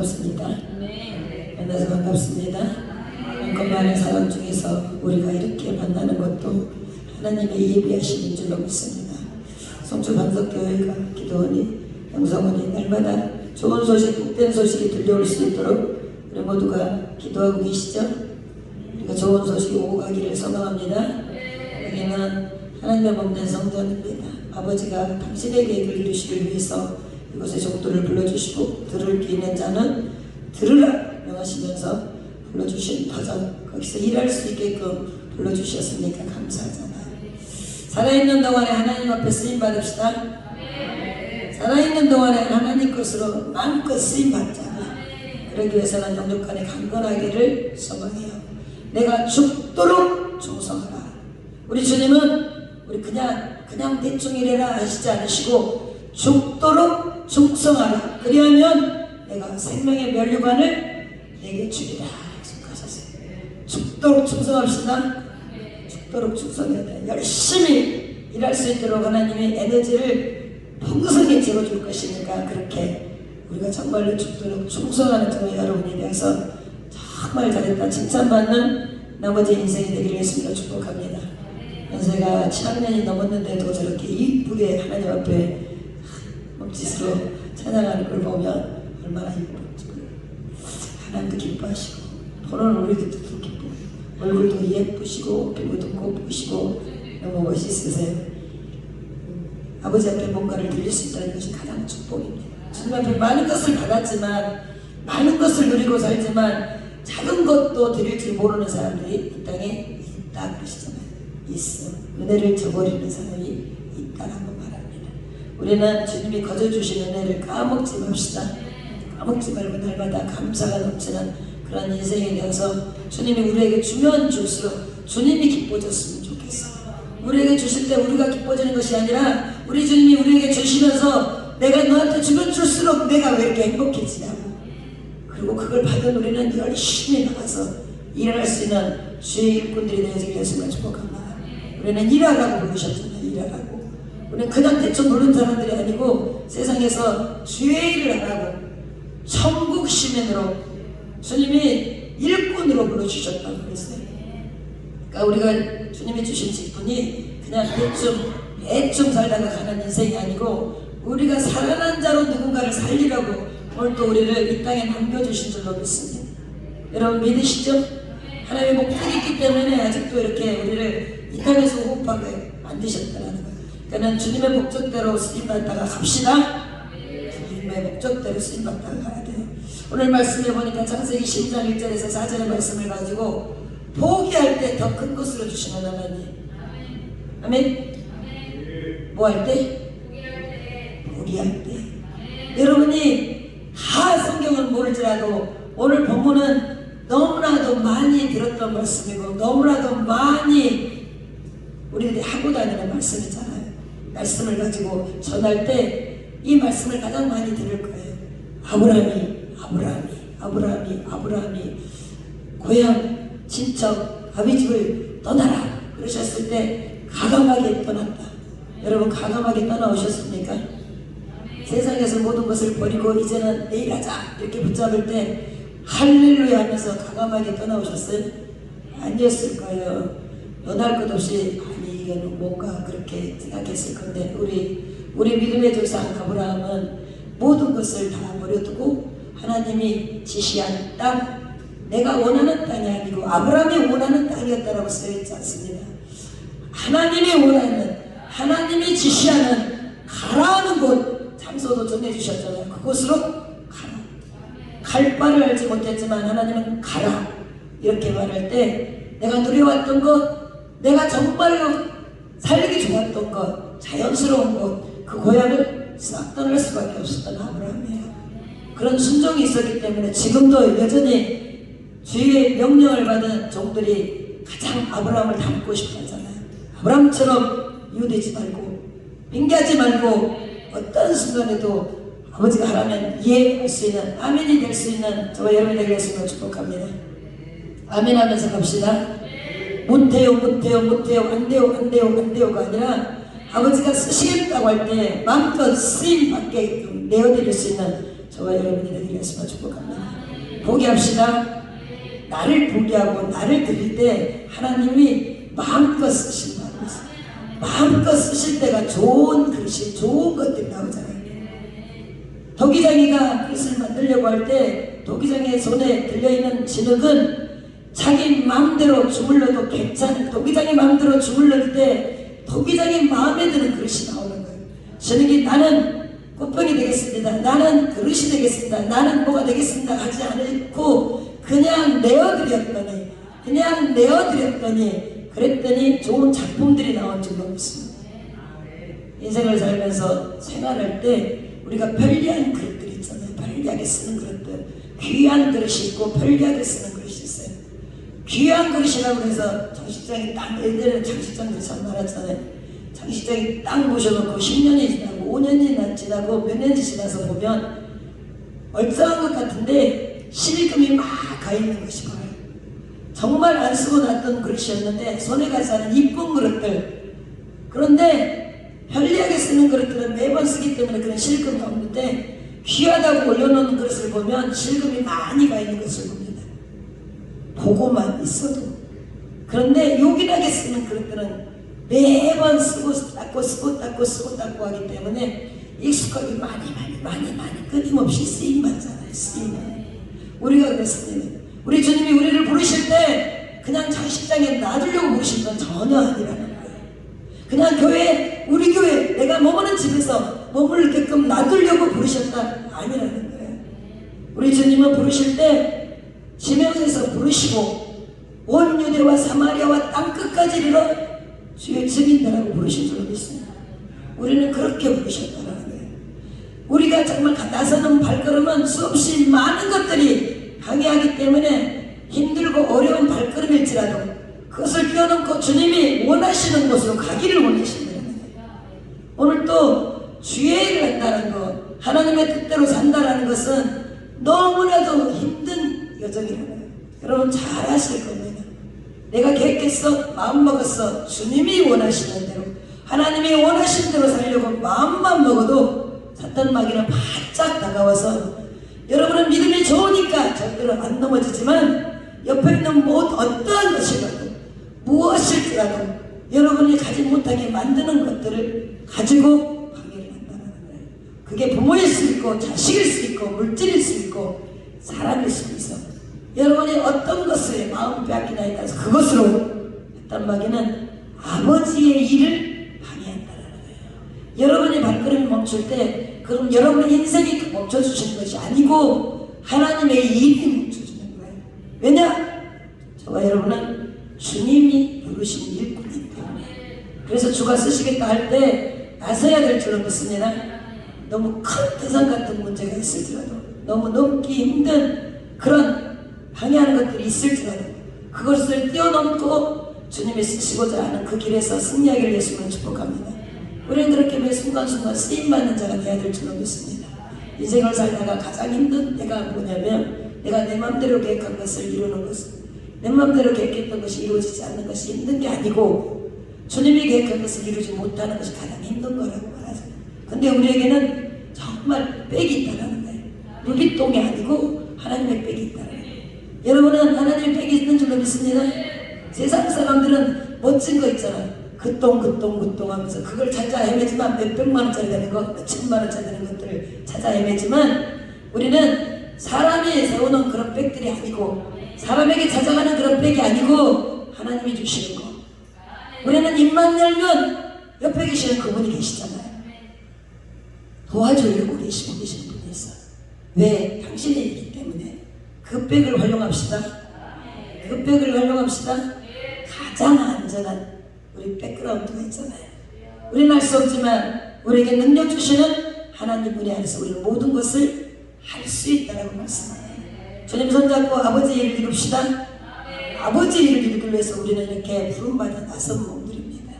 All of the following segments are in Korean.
반갑습니다. 만나서 반갑습니다. 많은 사람 중에서 우리가 이렇게 만나는 것도 하나님의 예비하시는 줄로 믿습니다. 성주 반석교회가 기도원이 영성원이 날마다 좋은 소식, 복된 소식이 들려올 수 있도록 우리 모두가 기도하고 계시죠? 우리가 좋은 소식이 오고 가기를 소망합니다. 여기는 하나님의 몸된 성전입니다. 아버지가 당신의 계획을 이루시기 위해서 이곳에 족도를 불러주시고 들을 귀 있는 자는 들으라 명하시면서 불러주신 터전 거기서 일할 수 있게끔 불러주셨으니까 감사하잖아요. 살아있는 동안에 하나님 앞에 쓰임받읍시다. 살아있는 동안에 하나님 것으로 마음껏 쓰임받잖아. 그러기 위해서는 영육간에 강건하기를 소망해요. 내가 죽도록 충성하라. 우리 주님은 우리 그냥 대충 이래라 하시지 않으시고 죽도록 충성하라. 그리하면 내가 생명의 면류관을 내게 주리라. 죽도록 충성합시다. 죽도록 충성해야 돼. 열심히 일할 수 있도록 하나님의 에너지를 풍성히 채워줄 것이니까 그렇게 우리가 정말로 죽도록 충성하는 저와 여러분에 대해서 정말 잘했다 칭찬받는 나머지 인생이 되기를 예수님으로 축복합니다. 연세가 7학년이 넘었는데도 저렇게 이쁘게 하나님 앞에 몸짓으로 찬양하는 걸 보면 얼마나 이쁜지 하나님도 기뻐하시고 보는 우리도 기뻐 얼굴도 예쁘시고 피부도 곱으시고 너무 멋있으세요. 아버지 앞에 뭔가를 드릴 수 있다는 것이 가장 축복입니다. 주님 앞에 많은 것을 받았지만 많은 것을 누리고 살지만 작은 것도 드릴 줄 모르는 사람들이 이 땅에 있다 그러시잖아요. 있어. 은혜를 저버리는 사람이 있다라고 말합니다. 우리는 주님이 거저주신 은혜를 까먹지 맙시다. 까먹지 말고 날마다 감사가 넘치는 그런 인생이 되어서 주님이 우리에게 주면 줄수록 주님이 기뻐졌으면 좋겠어. 우리에게 주실 때 우리가 기뻐지는 것이 아니라 우리 주님이 우리에게 주시면서 내가 너한테 주면 줄수록 내가 왜 이렇게 행복해지냐고. 그리고 그걸 받은 우리는 열심히 나가서 일할 수 있는 주의 일꾼들이 되어지길 예수님을 축복합니다. 우리는 일하라고 부르셨잖아요. 일하라고. 우리는 그냥 대충 부르는 사람들이 아니고 세상에서 주의 일을 하라고 천국 시민으로 주님이 일꾼으로 불러주셨다고 그랬어요. 그러니까 우리가 주님이 주신 직분이 그냥 대충 살다가 가는 인생이 아니고 우리가 살아난 자로 누군가를 살리라고 오늘 또 우리를 이 땅에 남겨주신 줄로 믿습니다. 여러분 믿으시죠? 하나님의 목적이 있기 때문에 아직도 이렇게 우리를 이 땅에서 호흡하게 만드셨다는 거예요. 그러니까 주님의 목적대로 쓰임받다가 갑시다. 주님의 목적대로 쓰임받다가 가야 돼요. 오늘 말씀해 보니까 창세기 12장 1절에서 4절의 말씀을 가지고 포기할 때 더 큰 것으로 주시는 하나님. 아멘? 뭐 할 때? 포기할 때. 여러분이 다 성경을 모를지라도 오늘 본문은 너무나도 많이 들었던 말씀이고 너무나도 많이 우리들이 하고 다니는 말씀이잖아요. 말씀을 가지고 전할 때 이 말씀을 가장 많이 들을 거예요. 아브라함이 고향 친척 아비집을 떠나라 그러셨을 때 가감하게 떠났다. 여러분 가감하게 떠나오셨습니까? 세상에서 모든 것을 버리고 이제는 내일 하자 이렇게 붙잡을 때 할렐루야 하면서 가감하게 떠나오셨어요? 아니었을 거예요. 떠날 것 없이 아니 이거는 뭔가 그렇게 생각했을 건데 우리 믿음의 조상 아브라함은 모든 것을 다 버려두고 하나님이 지시한 땅 내가 원하는 땅이 아니고 아브라함이 원하는 땅이었다라고 써있지 않습니다. 하나님이 원하는 하나님이 지시하는 가라는 곳 장소도 정해주셨잖아요. 그곳으로 가라. 갈 바를 알지 못했지만 하나님은 가라 이렇게 말할 때 내가 누려왔던 것 내가 정말로 살기 좋았던 것 자연스러운 것 그 고향을 싹 떠날 수밖에 없었던 아브라함이에요. 그런 순종이 있었기 때문에 지금도 여전히 주의 명령을 받은 종들이 가장 아브라함을 닮고 싶어 하잖아요. 아브라함처럼 이유되지 말고 빙계하지 말고 어떤 순간에도 아버지가 하라면 이해할 수 있는 아멘이 될 수 있는 저와 여러분이 되게 했으면 축복합니다. 아멘 하면서 갑시다. 못해요 안돼요가 아니라 아버지가 쓰시겠다고 할 때 마음껏 쓰임 받게 내어드릴 수 있는 저와 여러분이 되길 예수가 축복합니다. 포기합시다. 나를 포기하고 나를 드릴 때 하나님이 마음껏 쓰신다고 했어요. 마음껏 쓰실 때가 좋은 글씨, 좋은 것들이 나오잖아요. 도기장이가 그릇을 만들려고 할 때 도기장의 손에 들려있는 진흙은 자기 마음대로 주물러도 괜찮은, 도기장이 마음대로 주물러도 때 도기장이 마음에 드는 그릇이 나오는 거예요. 진흙이 나는 꽃병이 되겠습니다, 나는 그릇이 되겠습니다, 나는 뭐가 되겠습니다 하지 않고 그냥 내어드렸더니 그랬더니 좋은 작품들이 나온 줄로 믿습니다. 인생을 살면서 생활할 때 우리가 편리한 그릇들 있잖아요. 편리하게 쓰는 그릇들, 귀한 그릇이 있고 편리하게 쓰는 그릇이 있어요. 귀한 그릇이라고 해서 장식장이 딱, 예전에 장식장들이 참 많았잖아요. 장식장이 딱 모셔놓고 10년이 지나고 5년이 지나고 몇 년이 지나서 보면 멀쩡한 것 같은데 실금이 막 가있는 것이 보여요. 정말 안 쓰고 놨던 그릇이었는데 손에 가지 않은 이쁜 그릇들. 그런데 편리하게 쓰는 그릇들은 매번 쓰기 때문에 그런 실금이 없는데 귀하다고 올려놓는 그릇을 보면 실금이 많이 가있는 것을 봅니다. 보고만 있어도. 그런데 요긴하게 쓰는 그릇들은 매번 쓰고 닦고 쓰고 닦고 쓰고 닦고 하기 때문에 익숙하게 많이 끊임없이 쓰임받잖아요. 쓰임만. 우리가 그랬습니다. 우리 주님이 우리를 부르실 때 그냥 장식장에 놔두려고 부르신 건 전혀 아니라는 거예요. 그냥 교회, 우리 교회, 내가 머무는 집에서 머물게끔 놔두려고 부르셨다 아니라는 거예요. 우리 주님은 부르실 때 지명에서 부르시고 온 유대와 사마리아와 땅끝까지 이르러 주의 증인들하고 부르신 줄로 믿습니다. 우리는 그렇게 부르셨다는 거예요. 우리가 정말 나서는 발걸음은 수없이 많은 것들이 방해하기 때문에 힘들고 어려운 발걸음일지라도 그것을 뛰어넘고 주님이 원하시는 곳으로 가기를 원하신다는 거예요. 오늘 또 주의 일을 한다는 것, 하나님의 뜻대로 산다는 것은 너무나도 힘든 여정이라는 거예요. 여러분 잘 아실 겁니다. 내가 계획했어, 마음먹었어, 주님이 원하시는 대로, 하나님이 원하시는 대로 살려고 마음만 먹어도 사탄 마귀는 바짝 다가와서 여러분은 믿음이 좋으니까 절대로 안 넘어지지만 옆에 있는 어떠한 것이라도 무엇일지라도 여러분이 가지 못하게 만드는 것들을 가지고 방해를 한다는 거예요. 그게 부모일 수 있고 자식일 수 있고 물질일 수 있고 사람일 수 있어. 여러분이 어떤 것을 마음 빼앗기나에 따라서 그것으로 사탄 마귀는 아버지의 일을 방해한다는 거예요. 여러분이 발걸음이 멈출 때 그럼 여러분의 인생이 멈춰주시는 것이 아니고 하나님의 일이 멈춰주는 거예요. 왜냐? 저와 여러분은 주님이 부르신 일꾼이기 때문에. 그래서 주가 쓰시겠다 할 때 나서야 될 줄로 믿습니다. 너무 큰 대상 같은 문제가 있을지라도, 너무 넘기 힘든 그런 방해하는 것들이 있을지라도 그것을 뛰어넘고 주님이 쓰시고자 하는 그 길에서 승리하기를 예수님을 축복합니다. 우리는 그렇게 매 순간순간 쓰임받는 자가 되어야 될 줄로 믿습니다. 인생을 살다가 가장 힘든 때가 뭐냐면 내가 내 마음대로 계획한 것을 이루는 것은, 내 마음대로 계획했던 것이 이루어지지 않는 것이 힘든 게 아니고 주님이 계획한 것을 이루지 못하는 것이 가장 힘든 거라고 말하죠. 근데 우리에게는 정말 빽이 있다는 거예요. 루비똥이 아니고 하나님의 빽이 있다는 거예요. 여러분은 하나님의 빽이 있는 줄로 믿습니다. 세상 사람들은 멋진 거 있잖아요. 그 똥 하면서 그걸 찾아 헤매지만 몇백만 원짜리 되는 거, 몇천만 원짜리 되는 것들을 찾아 헤매지만 우리는 사람이 세우는 그런 빽들이 아니고 사람에게 찾아가는 그런 빽이 아니고 하나님이 주시는 거. 우리는 입만 열면 옆에 계시는 그분이 계시잖아요. 도와주려고 계시는 분이 있어요. 왜? 당신의 일이기 때문에. 그 빽을 활용합시다. 그 빽을 활용합시다. 가장 안전한 우리 백그라운드가 있잖아요. 우리는 알 수 없지만 우리에게 능력 주시는 하나님 분이 안에서 우리는 모든 것을 할 수 있다라고 말씀해요. 주님 손잡고 아버지 일을 이룹시다. 아버지 일을 이루기 위해서 우리는 이렇게 부름받아 나선 몸들입니다.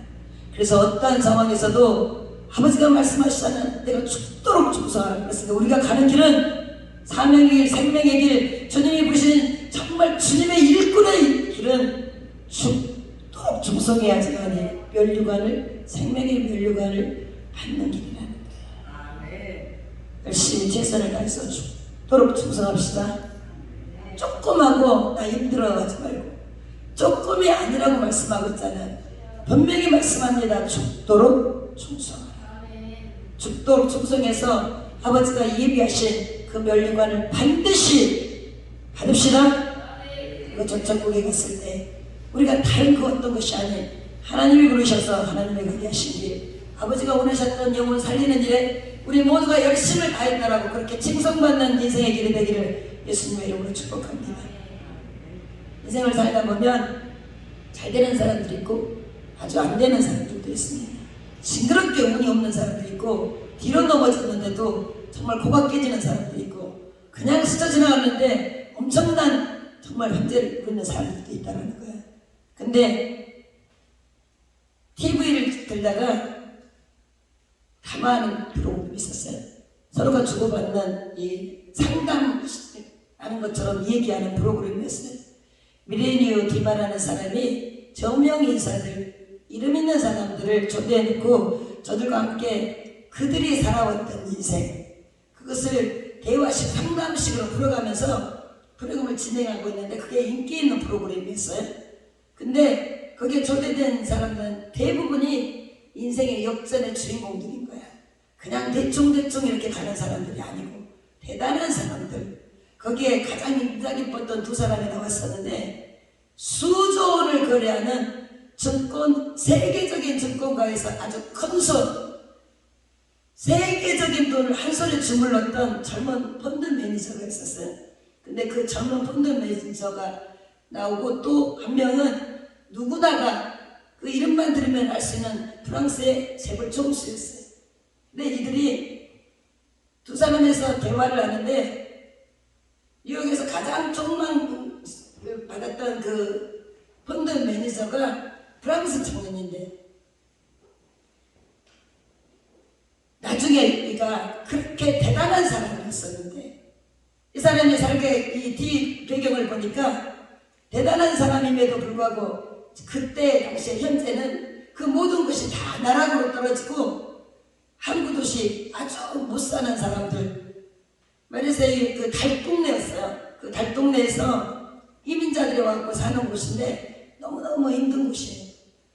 그래서 어떠한 상황에서도 아버지가 말씀하시잖아요. 내가 죽도록 충성하라 그랬으니까 우리가 가는 길은 사명의 길, 생명의 길, 주님이 부르신 정말 주님의 일꾼의 길은 죽도록 충성해야지만이 멸류관을, 생명의 멸류관을 받는 길이라는 거예요. 열심히 최선을 다해서 죽도록 충성합시다. 조금 하고 나 힘들어 하지 말고, 조금이 아니라고 말씀하고 있잖아요. 분명히 말씀합니다. 죽도록 충성하라. 죽도록 충성해서 아버지가 예비하신 그 면류관을 반드시 받읍시다. 이거 저 천국에 갔을 때 우리가 다른 그 어떤 것이 아닌 하나님이 부르셔서 하나님의 가게 하신 길, 아버지가 원하셨던 영혼을 살리는 일에 우리 모두가 열심을 다했다라고 그렇게 칭송받는 인생의 길이 되기를 예수님의 이름으로 축복합니다. 인생을 살다 보면 잘 되는 사람들이 있고 아주 안 되는 사람들도 있습니다. 징그럽게 운이 없는 사람들이 있고 뒤로 넘어졌는데도 정말 고가 깨지는 사람들이 있고 그냥 스쳐 지나갔는데 엄청난 정말 현재를 누리는 사람들도 있다는 거예요. 근데 TV를 들다가 담화하는 프로그램이 있었어요. 서로가 주고받는 이 상담하는 것처럼 얘기하는 프로그램이었어요. 미레니오 디바라는 사람이 저명 인사들, 이름 있는 사람들을 초대해놓고 저들과 함께 그들이 살아왔던 인생, 그것을 대화식 상담식으로 풀어가면서 프로그램을 진행하고 있는데 그게 인기 있는 프로그램이었어요. 근데 거기에 초대된 사람들은 대부분이 인생의 역전의 주인공들인 거야. 그냥 대충대충 이렇게 가는 사람들이 아니고 대단한 사람들. 거기에 가장 인상 깊었던 두 사람이 나왔었는데 수조 원을 거래하는 증권, 세계적인 증권가에서 아주 큰 손, 세계적인 돈을 한 손에 주물렀던 젊은 펀드 매니저가 있었어요. 근데 그 젊은 펀드 매니저가 나오고 또 한 명은 누구나가 그 이름만 들으면 알 수 있는 프랑스의 재벌 총수였어요. 근데 이들이 두 사람에서 대화를 하는데 뉴욕에서 가장 총망 받았던 그 펀드 매니저가 프랑스 청년인데 나중에 우리가 그렇게 대단한 사람이었었는데 이 사람이 살게 이 뒤 배경을 보니까 대단한 사람임에도 불구하고 그때 당시에 현재는 그 모든 것이 다 나락으로 떨어지고 항구 도시 아주 못 사는 사람들 말해서 그 달동네였어요. 그 달동네에서 이민자들이 와서 사는 곳인데 너무너무 힘든 곳이에요.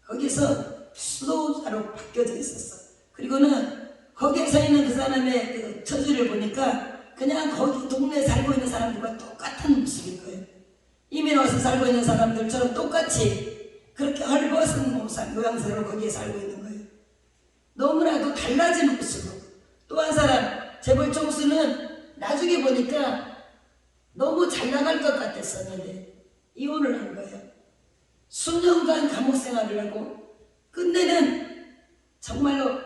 거기서 수도자로 바뀌어져 있었어. 그리고는 거기에 서 있는 그 사람의 그 처지를 보니까 그냥 거기 동네에 살고 있는 사람들과 똑같은 모습인 거예요. 이민 와서 살고 있는 사람들처럼 똑같이 그렇게 헐벗은 모양새로 거기에 살고 있는 거예요. 너무나도 달라진 모습으로. 또 한 사람 재벌 총수는 나중에 보니까 너무 잘 나갈 것 같았었는데 이혼을 한 거예요. 수년간 감옥 생활을 하고 끝내는 정말로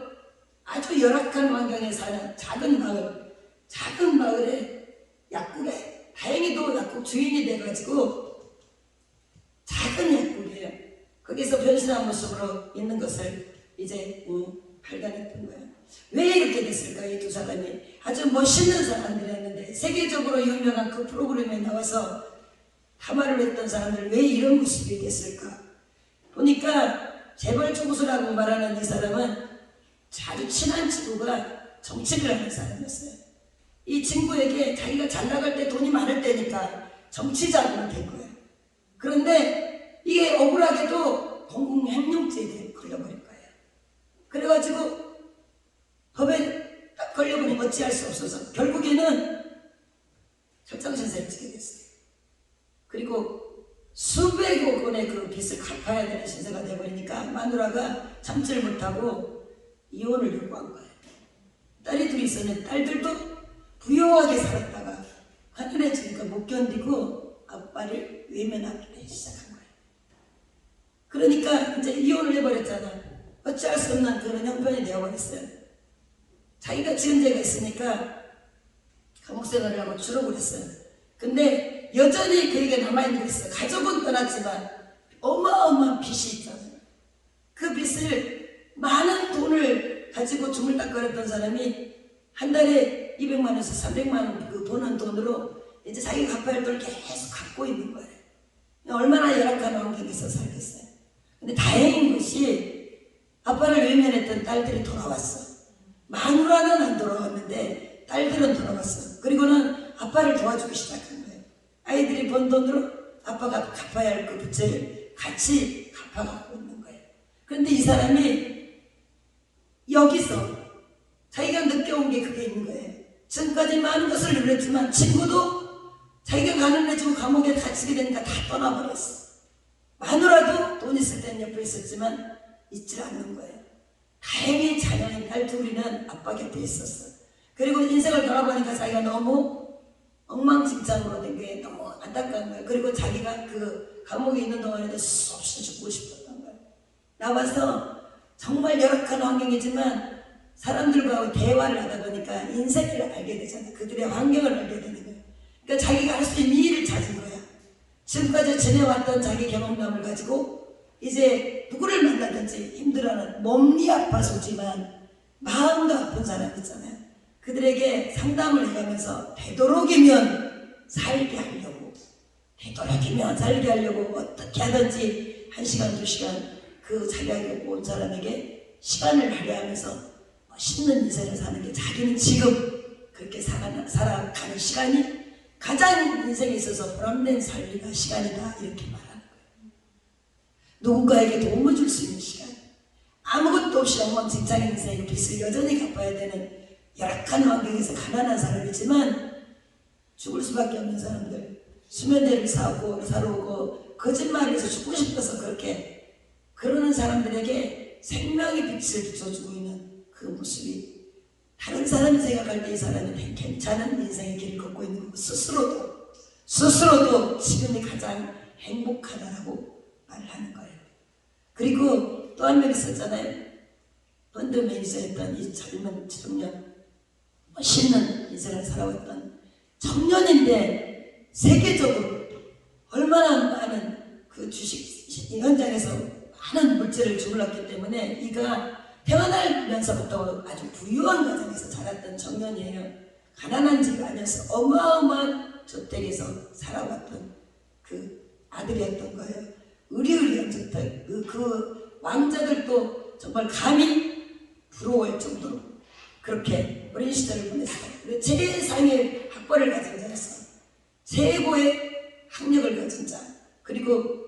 아주 열악한 환경에 사는 작은 마을에 약국에 다행히도 약국 주인이 돼가지고 작은 약국이에요. 거기서 변신한 모습으로 있는 것을 이제 발견했던 거예요. 왜 이렇게 됐을까? 이 두 사람이 아주 멋있는 사람들이었는데 세계적으로 유명한 그 프로그램에 나와서 담화를 했던 사람들 왜 이런 모습이 됐을까? 보니까 재벌 총수라고 말하는 이 사람은 아주 친한 친구가 정치를 하는 사람이었어요. 이 친구에게 자기가 잘 나갈 때 돈이 많을 때니까 정치자금이 된 거예요. 그런데 이게 억울하게도 공공횡령죄에 걸려버린 거예요. 그래가지고 법에 딱 걸려보니 어찌할 수 없어서 결국에는 철장신세를 지게 됐어요. 그리고 수백억 원의 그 빚을 갚아야 되는 신세가 되어버리니까 마누라가 참지를 못하고 이혼을 요구한 거예요. 딸이 둘이 있었는데 딸들도 부유하게 살았다가 가난해지니까 못 견디고 아빠를 외면하기 시작한 거예요. 그러니까 이제 이혼을 해버렸잖아. 어찌할 수 없는 그런 형편이 되어버렸어요. 자기가 지은 죄가 있으니까 감옥생활을 하고 추록을 했어요. 근데 여전히 그에게 남아있는 게 있어요. 가족은 떠났지만 어마어마한 빚이 있잖아요. 그 빚을 많은 돈을 가지고 주물딱거렸던 사람이 한 달에 200만 원에서 300만 원 그 버는 돈으로 이제 자기가 갚아야 할 돈을 계속 갖고 있는 거예요. 얼마나 열악한 환경에서 살겠어요. 근데 다행인 것이 아빠를 외면했던 딸들이 돌아왔어. 마누라는 안 돌아왔는데 딸들은 돌아갔어. 그리고는 아빠를 도와주기 시작한 거예요. 아이들이 번 돈으로 아빠가 갚아야 할 그 부채를 같이 갚아가고 있는 거예요. 그런데 이 사람이 여기서 자기가 느껴온 게 그게 있는 거예요. 지금까지 많은 것을 누렸지만 친구도 자기가 가난해지고 감옥에 갇히게 되니까 다 떠나버렸어. 마누라도 돈 있을 때는 옆에 있었지만 있질 않는 거예요. 다행히 자녀인 딸 둘이는 아빠 곁에 있었어. 그리고 인생을 돌아보니까 자기가 너무 엉망진창으로 된 게 너무 안타까운 거예요. 그리고 자기가 그 감옥에 있는 동안에도 수없이 죽고 싶었던 거예요. 나와서 정말 열악한 환경이지만 사람들과 대화를 하다 보니까 인생을 알게 되잖아요. 그들의 환경을 알게 되는 거예요. 그러니까 자기가 할 수 있는 일을 찾은 거야. 지금까지 지내왔던 자기 경험담을 가지고 이제 누구를 만나든지 힘들어하는 몸이 아파서지만 마음도 아픈 사람 있잖아요. 그들에게 상담을 해가면서 되도록이면 살게 하려고, 되도록이면 살게 하려고 어떻게 하든지 1시간, 2시간 그 자기에게 온 사람에게 시간을 할애하면서 멋있는 인생을 사는 게 자기는 지금 그렇게 살아가는 시간이 가장 인생에 있어서 보람된 삶이다, 시간이다, 이렇게 말하는 거예요. 누군가에게 도움을 줄 수 있는 시간, 아무것도 없이 엉망진창인 인생의 빚을 여전히 갚아야 되는 열악한 환경에서 가난한 사람이지만 죽을 수밖에 없는 사람들, 수면제를 사오고 사러오고 거짓말해서 죽고 싶어서 그렇게 그러는 사람들에게 생명의 빛을 비춰주고 있는 그 모습이 다른 사람이 생각할 때 이 사람은 괜찮은 인생의 길을 걷고 있는 거고 스스로도 지금이 가장 행복하다라고 말하는 거예요. 그리고 또 한 명 있었잖아요. 펀드 매니저였던 이 젊은 청년, 멋있는 인생을 살아왔던 청년인데 세계적으로 얼마나 많은 그 주식 현장에서 많은 물질을 주물렀기 때문에 이가 태어나면서부터 아주 부유한 가정에서 자랐던 청년이에요. 가난한 집 안에서 어마어마한 저택에서 살아왔던 그 아들이었던 거예요. 의리의리한 저택. 그 왕자들도 정말 감히 부러워할 정도로 그렇게 어린 시절을 보냈어요. 최상의 학벌을 가진 자였어. 최고의 학력을 가진 자. 그리고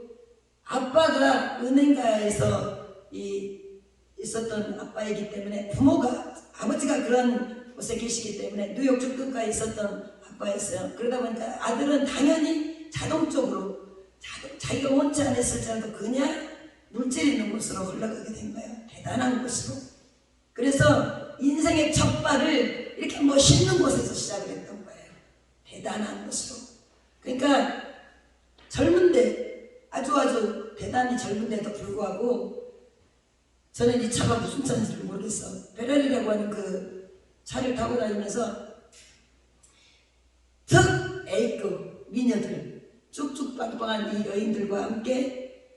아빠가 은행가에서 있었던 아빠이기 때문에 부모가 아버지가 그런 곳에 계시기 때문에 뉴욕 중등가에 있었던 아빠였어요. 그러다 보니까 아들은 당연히 자동적으로 자기가 원치 않았을지라도 그냥 물질 있는 곳으로 흘러가게 된 거예요. 대단한 곳으로. 그래서 인생의 첫 발을 이렇게 멋있는 곳에서 시작을 했던 거예요. 대단한 곳으로. 그러니까 젊은데 아주 대단히 젊은데도 불구하고 저는 이 차가 무슨 차인지를 모르겠어. 베라리라고 하는 그 차를 타고 다니면서 특 A급 미녀들 쭉쭉 빵빵한 이 여인들과 함께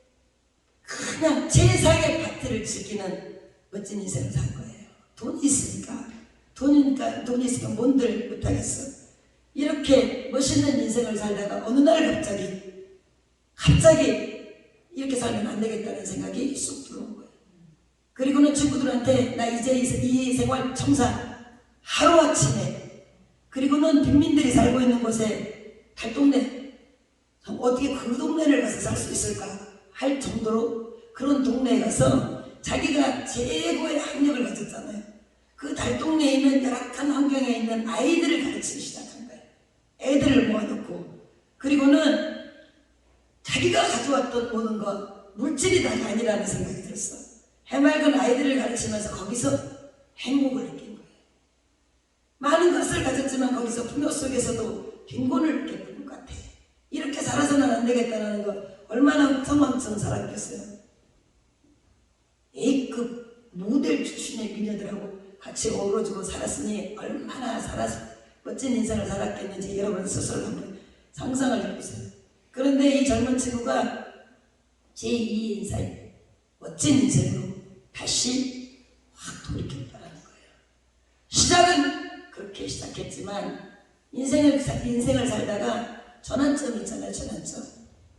그냥 최상의 파티를 즐기는 멋진 인생을 산 거예요. 돈이 있으니까 돈이 있으니까 뭔들 못하겠어. 이렇게 멋있는 인생을 살다가 어느 날 갑자기 이렇게 살면 안 되겠다는 생각이 쑥 들어온 거예요. 그리고는 친구들한테 나 이제 이 생활 청산 하루아침에, 그리고는 빈민들이 살고 있는 곳에 달동네, 어떻게 그 동네를 가서 살 수 있을까 할 정도로 그런 동네에 가서 자기가 최고의 학력을 가졌잖아요. 그 달동네에 있는 열악한 환경에 있는 아이들을 가르치기 시작한 거예요. 애들을 모아놓고. 그리고는 자기가 가져왔던 모든 것 물질이 다가 아니라는 생각이 들었어. 해맑은 아이들을 가르치면서 거기서 행복을 느낀 거예요. 많은 것을 가졌지만 거기서 풍요 속에서도 빈곤을 느꼈던 것 같아. 이렇게 살아서는 안 되겠다는 거 얼마나 흥청망청 살았겠어요. A급 모델 출신의 미녀들하고 같이 어우러지고 살았으니 얼마나 멋진 인생을 살았겠는지 여러분 스스로 한번 상상을 해보세요. 그런데 이 젊은 친구가 제2 인생, 멋진 인생으로 다시 확 돌이켰다는 거예요. 시작은 그렇게 시작했지만 인생을 살다가 전환점이 있잖아요. 전환점.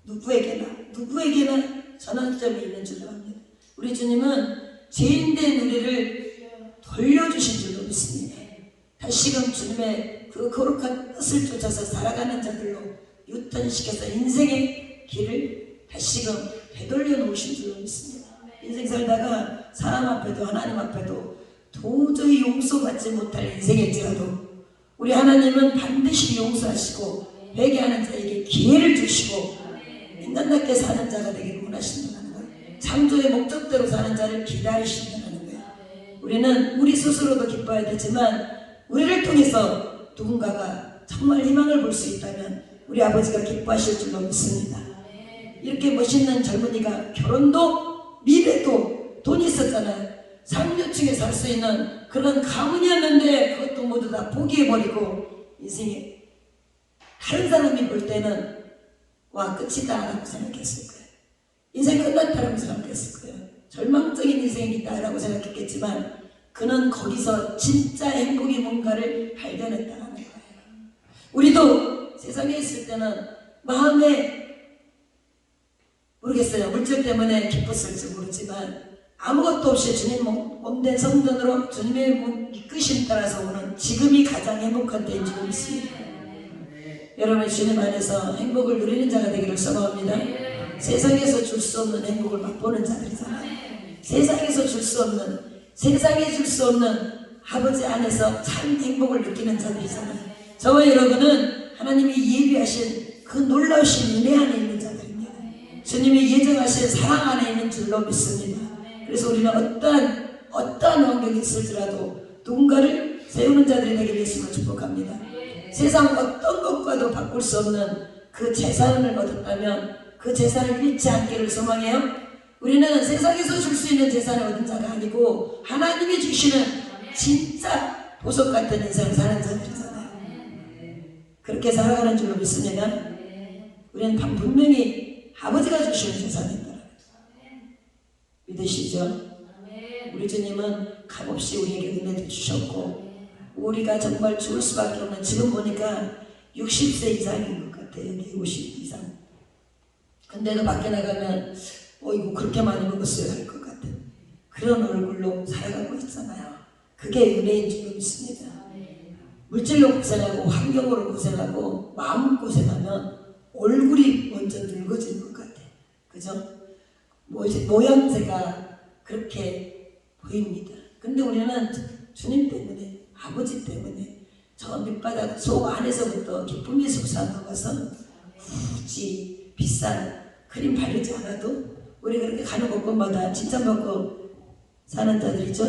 누구에게나 전환점이 있는 줄로 압니다. 우리 주님은 죄인된 우리를 돌려주신 줄로 믿습니다. 다시금 주님의 그 거룩한 뜻을 쫓아서 살아가는 자들로 유턴시켜서 인생의 길을 다시금 되돌려 놓으신 줄로 믿습니다. 인생 살다가 사람 앞에도 하나님 앞에도 도저히 용서받지 못할 인생일지라도 우리 하나님은 반드시 용서하시고 회개하는 자에게 기회를 주시고 인간답게 사는 자가 되기를 원하신다는 거예요. 창조의 목적대로 사는 자를 기다리신다는 거예요. 우리는 우리 스스로도 기뻐야 되지만 우리를 통해서 누군가가 정말 희망을 볼 수 있다면 우리 아버지가 기뻐하실 줄로 믿습니다. 이렇게 멋있는 젊은이가 결혼도 미래도 돈이 있었잖아요. 상류층에 살 수 있는 그런 가문이었는데 그것도 모두 다 포기해버리고 인생에 다른 사람이 볼 때는 와 끝이다 라고 생각했을 거예요. 인생 끝났다라고 생각했을 거예요. 절망적인 인생이다 라고 생각했겠지만 그는 거기서 진짜 행복이 뭔가를 발견했다는 거예요. 우리도 세상에 있을 때는 마음에 모르겠어요. 물질 때문에 기뻤을지 모르지만 아무것도 없이 주님 몸된 성전으로 주님의 이끄심 따라서 오는 지금이 가장 행복한 때인 줄 믿습니다. 여러분 주님 안에서 행복을 누리는 자가 되기를 소망합니다. 세상에서 줄 수 없는 행복을 맛보는 자들이잖아요. 세상에서 줄 수 없는, 세상에 줄 수 없는 아버지 안에서 참 행복을 느끼는 자들이잖아요. 저와 여러분은 하나님이 예비하신 그 놀라우신 은혜 안에 있는 자들입니다. 주님이 예정하신 사랑 안에 있는 줄로 믿습니다. 그래서 우리는 어떠한 환경이 있을지라도 누군가를 세우는 자들이 되기를 예수님을 축복합니다. 세상 어떤 것과도 바꿀 수 없는 그 재산을 얻었다면 그 재산을 잃지 않기를 소망해요. 우리는 세상에서 줄 수 있는 재산을 얻은 자가 아니고 하나님이 주시는 진짜 보석 같은 인생을 사는 자들이잖아요. 그렇게 살아가는 줄로 믿습니다. 우리는 분명히 아버지가 주시는 재산입니다. 믿으시죠? 우리 주님은 값없이 우리에게 은혜도 주셨고 우리가 정말 죽을 수밖에 없는, 지금 보니까 60세 이상인 것 같아요. 50 이상. 근데도 밖에 나가면 이거 그렇게 많이 먹었어야 할 것 같은 그런 얼굴로 살아가고 있잖아요. 그게 은혜인 줄 믿습니다. 물질로 고생하고 환경으로 고생하고 마음 고생하면 얼굴이 먼저 늙어지는 것 같아. 그죠? 모양새가 그렇게 보입니다. 근데 우리는 주님 때문에, 아버지 때문에 저 밑바닥 속 안에서부터 기쁨이 솟아나가서 굳이 비싼 크림 바르지 않아도 우리 그렇게 가는 곳곳마다 칭찬받고 사는 자들이죠.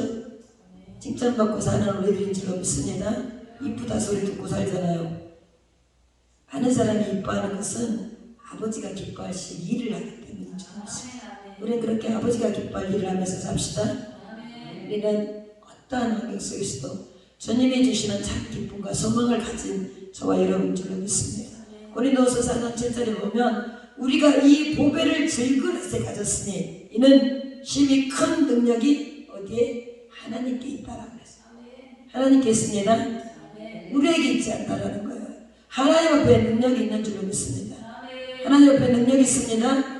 칭찬받고 사는 우리들인 줄로 믿습니다. 이쁘다 소리 듣고 살잖아요. 아는 사람이 이뻐하는 것은 아버지가 기뻐하실 일을 하기 때문인 줄 믿습니다. 우리는 그렇게 아버지가 기뻐할 일을 하면서 삽시다. 우리는 어떠한 환경 속에서도 주님이 주시는 참 기쁨과 소망을 가진 저와 여러분 줄로 믿습니다. 고린도후서 4장 7절에 보면 우리가 이 보배를 질그릇에 가졌으니 이는 심히 큰 능력이 어디에? 하나님께 있다라고 그랬어요. 하나님께 있습니다. 우리에게 있지 않다라는 거예요. 하나님 앞에 능력이 있는 줄로 믿습니다. 하나님 앞에 능력이 있습니다.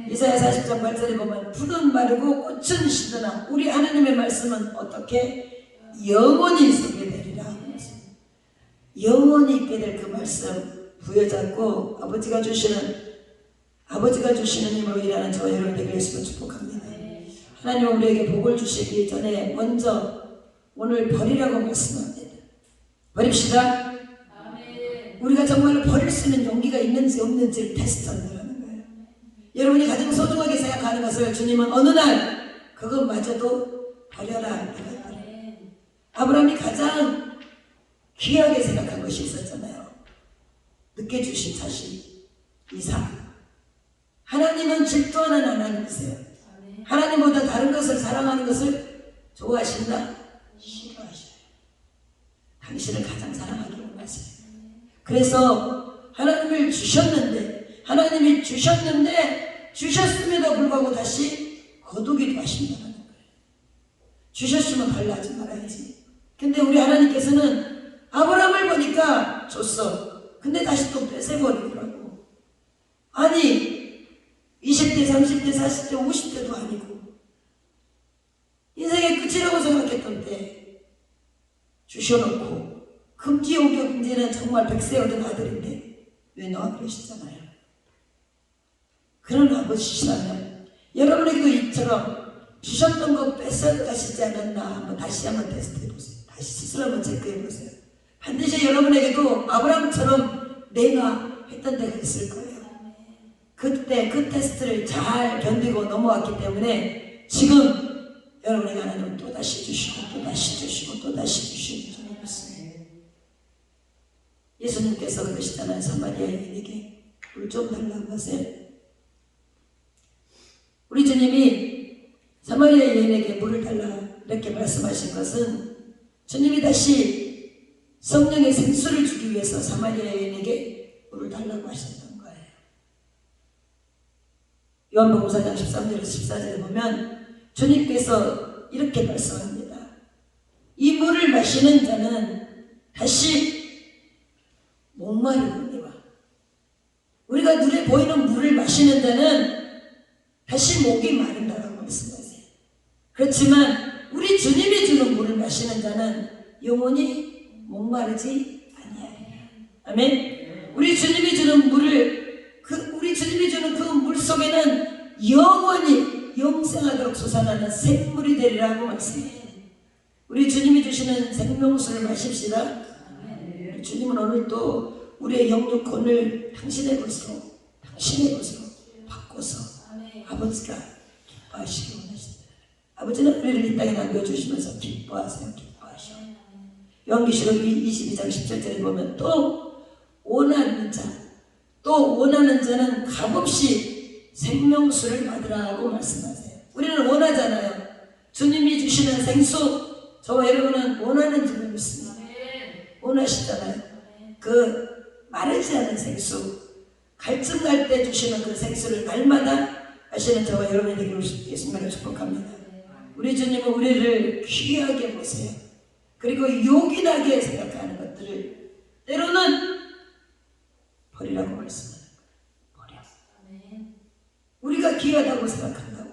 이사야 40장 8절에 보면 풀은 마르고 꽃은 시드나 우리 하나님의 말씀은 어떻게? 영원히 있게 되리라. 영원히 있게 될 그 말씀 부여잡고 아버지가 주시는 힘으로 일하는 저와 여러분 되기를 예수로 축복합니다. 하나님 우리에게 복을 주시기 전에 먼저 오늘 버리라고 말씀합니다. 버립시다. 우리가 정말 버릴 수 있는 용기가 있는지 없는지를 테스트한다는 거예요. 여러분이 가장 소중하게 생각하는 것을 주님은 어느 날 그것마저도 버려라. 아브라함이 가장 귀하게 생각한 것이 있었잖아요. 늦게 주신 자식 이삭. 하나님은 질투하는 하나님이세요. 하나님보다 다른 것을 사랑하는 것을 좋아하신다? 싫어하셔요. 당신을 가장 하기를 원하세요. 그래서 하나님이 주셨는데 주셨음에도 불구하고 다시 거두기도 하신다는 거예요. 주셨으면 달라하지 말아야지. 근데 우리 하나님께서는 아브라함을 보니까 줬어. 근데 다시 또 뺏어버리더라고. 아니 20대, 30대, 40대, 50대도 아니고 인생의 끝이라고 생각했던 때 주셔놓고 정말 백세 얻은 아들인데 왜 너와 그러시잖아요. 그런 아버지시라면 여러분에게도 이처럼 주셨던 거 뺏어 가시지 않았나 한번 다시 한번 테스트해 보세요. 다시 스스로 한번 체크해 보세요. 반드시 여러분에게도 아브라함처럼 내가 했던 데가 있을 거예요. 그때 그 테스트를 잘 견디고 넘어왔기 때문에 지금 여러분에게 하나님은 또다시 주시고 또다시 주시고 또다시 주시고 좀 있습니다. 예수님께서 그러시잖아요. 사마리아 여인에게 물 좀 달라고 하세요. 우리 주님이 사마리아 여인에게 물을 달라 이렇게 말씀하신 것은 주님이 다시 성령의 생수를 주기 위해서 사마리아 여인에게 물을 달라고 하셨던 거예요. 요한복음 4장 13절에서 14절에 보면 주님께서 이렇게 말씀합니다. 이 물을 마시는 자는 다시 목마르거니와 우리가 눈에 보이는 물을 마시는 자는 다시 목이 마른다라고 말씀하세요. 그렇지만 우리 주님이 주는 물을 마시는 자는 영원히 목마르지 아니하리라. 아멘. 우리 주님이 주는 물을 우리 주님이 주는 그 물 속에는 영원히 영생하도록 솟아나는 생물이 되리라고 말씀해요. 우리 주님이 주시는 생명수를 마십시다. 우리 주님은 오늘 또 우리의 영육권을 당신의 것으로 바꿔서 아버지가 기뻐하시기 원하신다. 아버지는 우리를 이 땅에 남겨주시면서 기뻐하세요. 기뻐하셔. 요한계시록 22장 10절에 보면 또 원하는 자는 값없이 생명수를 받으라고 말씀하세요. 우리는 원하잖아요. 주님이 주시는 생수 저와 여러분은 원하는 줄을 믿습니다. 원하시잖아요. 그 마르지 않은 생수, 갈증 날 때 주시는 그 생수를 날마다 하시는 저와 여러분이 되기를 예수님을 축복합니다. 우리 주님은 우리를 귀하게 보세요. 그리고 요긴하게 생각하는 것들을 때로는 버리라고 말씀하는 거예요. 버려. 우리가 귀하다고 생각한다고.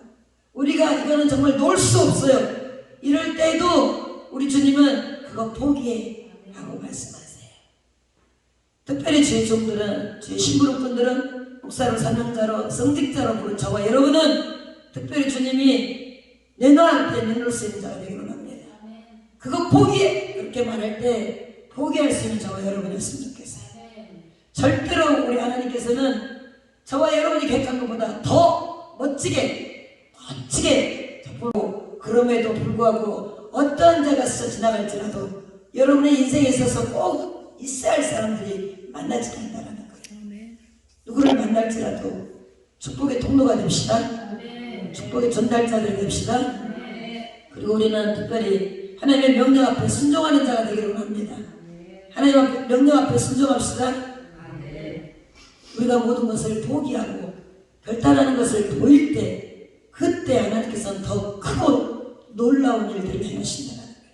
우리가 이거는 정말 놓을 수 없어요. 이럴 때도 우리 주님은 그거 포기해 라고 말씀하세요. 특별히 주의 종들은, 주의 신부름분들은 목사로 사명자로 성직자로 부른 저와 여러분은 특별히 주님이 내 너한테 내놓을 수 있는 자가 되기로 합니다. 그거 포기해 그렇게 말할 때 포기할 수 있는 저와 여러분이었으면 좋겠어요. 절대로 우리 하나님께서는 저와 여러분이 계획한 것보다 더 멋지게 보고 그럼에도 불구하고 어떠한 자가 스쳐 지나갈지라도 여러분의 인생에 있어서 꼭 있어야 할 사람들이 만나지 않는다는 거예요. 누구를 만날지라도 축복의 통로가 됩시다. 축복의 전달자들이 됩시다. 그리고 우리는 특별히 하나님의 명령 앞에 순종하는 자가 되기를 합니다. 하나님의 명령 앞에 순종합시다. 우리가 모든 것을 포기하고 결단하는 것을 보일 때 그때 하나님께서는 더 크고 놀라운 일들을 행하신다는 거예요.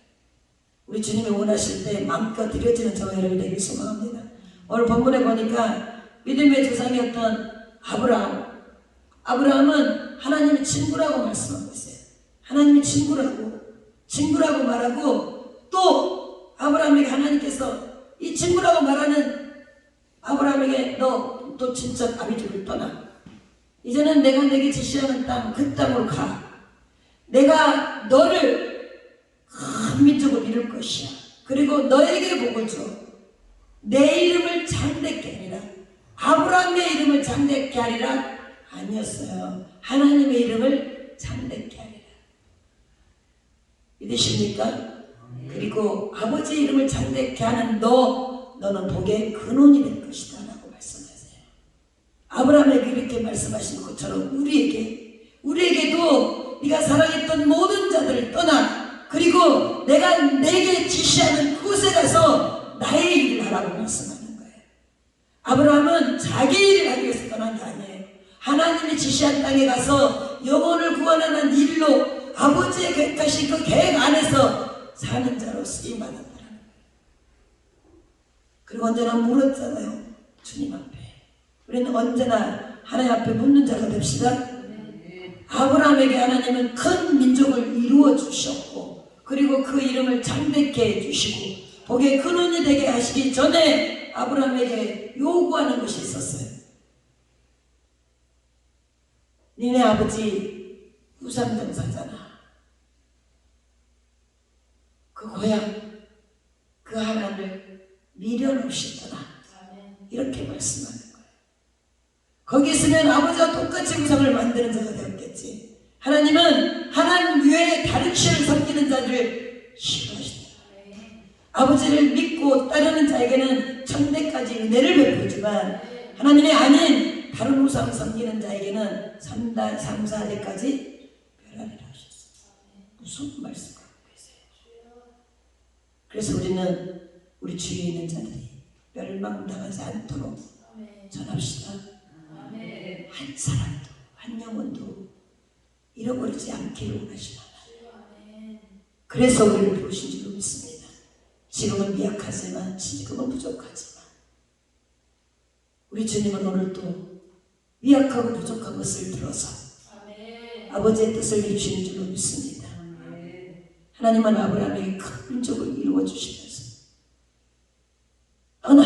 우리 주님이 원하실 때 마음껏 드려지는 저와 여러분이 되길 소망합니다. 오늘 본문에 보니까 믿음의 조상이었던 아브라함은 하나님의 친구라고 말씀하고 있어요. 하나님의 친구라고 말하고 또 아브라함에게 하나님께서 이 친구라고 말하는 아브라함에게 너 또 친척 아비집을 떠나. 이제는 내가 내게 지시하는 땅 그 땅으로 가. 내가 너를 큰 민족을 이룰 것이야. 그리고 너에게 복을 줘. 내 이름을 장대케 하리라. 아브라함의 이름을 장대케 하리라 아니었어요. 하나님의 이름을 장대케 하리라. 믿으십니까? 그리고 아버지 이름을 장대케 하는 너는 복의 근원이 될 것이다 라고 말씀하세요. 아브라함에게 이렇게 말씀하신 것처럼 우리에게도 네가 사랑했던 모든 자들을 떠나 그리고 내가 내게 지시하는 그곳에 가서 나의 일을 하라고 말씀하는 거예요. 아브라함은 자기 일을 하기 위해서 떠난 게 아니에요. 하나님이 지시한 땅에 가서 영혼을 구원하는 일로 아버지의 계획하신 그 계획 안에서 사는 자로 쓰임받았다는 거예요. 그리고 언제나 물었잖아요. 주님 앞에. 우리는 언제나 하나님 앞에 묻는 자가 됩시다. 아브라함에게 하나님은 큰 민족을 이루어 주셨고 그리고 그 이름을 장대케 해주시고 복의 근원이 되게 하시기 전에 아브라함에게 요구하는 것이 있었어요. 니네 아버지 우상정사잖아. 그 고향, 그 하나님을 미련 없이 떠나. 이렇게 말씀하는 거예요. 거기 있으면 아버지와 똑같이 우상을 만드는 자가 되었겠지. 하나님은 하나님 외에 다른 신을 섬기는 자들을 싫어하신다. 아버지를 믿고 따르는 자에게는 천대까지 은혜를 베풀지만 하나님이 아닌 다른 우상을 섬기는 자에게는 3, 4대까지 멸하리라 하셨어요. 무슨 말씀 갖고 계세요? 그래서 우리는 우리 주위에 있는 자들이 멸망당하지 않도록 전합시다. 한 사람도 한 영혼도 잃어버리지 않기를 원하시나. 그래서 우리를 부르신 줄로 믿습니다. 지금은 미약하지만 지금은 부족하지만 우리 주님은 오늘도 미약하고 부족한 것을 들어서 아버지의 뜻을 이루시는 줄로 믿습니다. 하나님은 아브라함에게 큰 민족을 이루어 주시면서 떠나,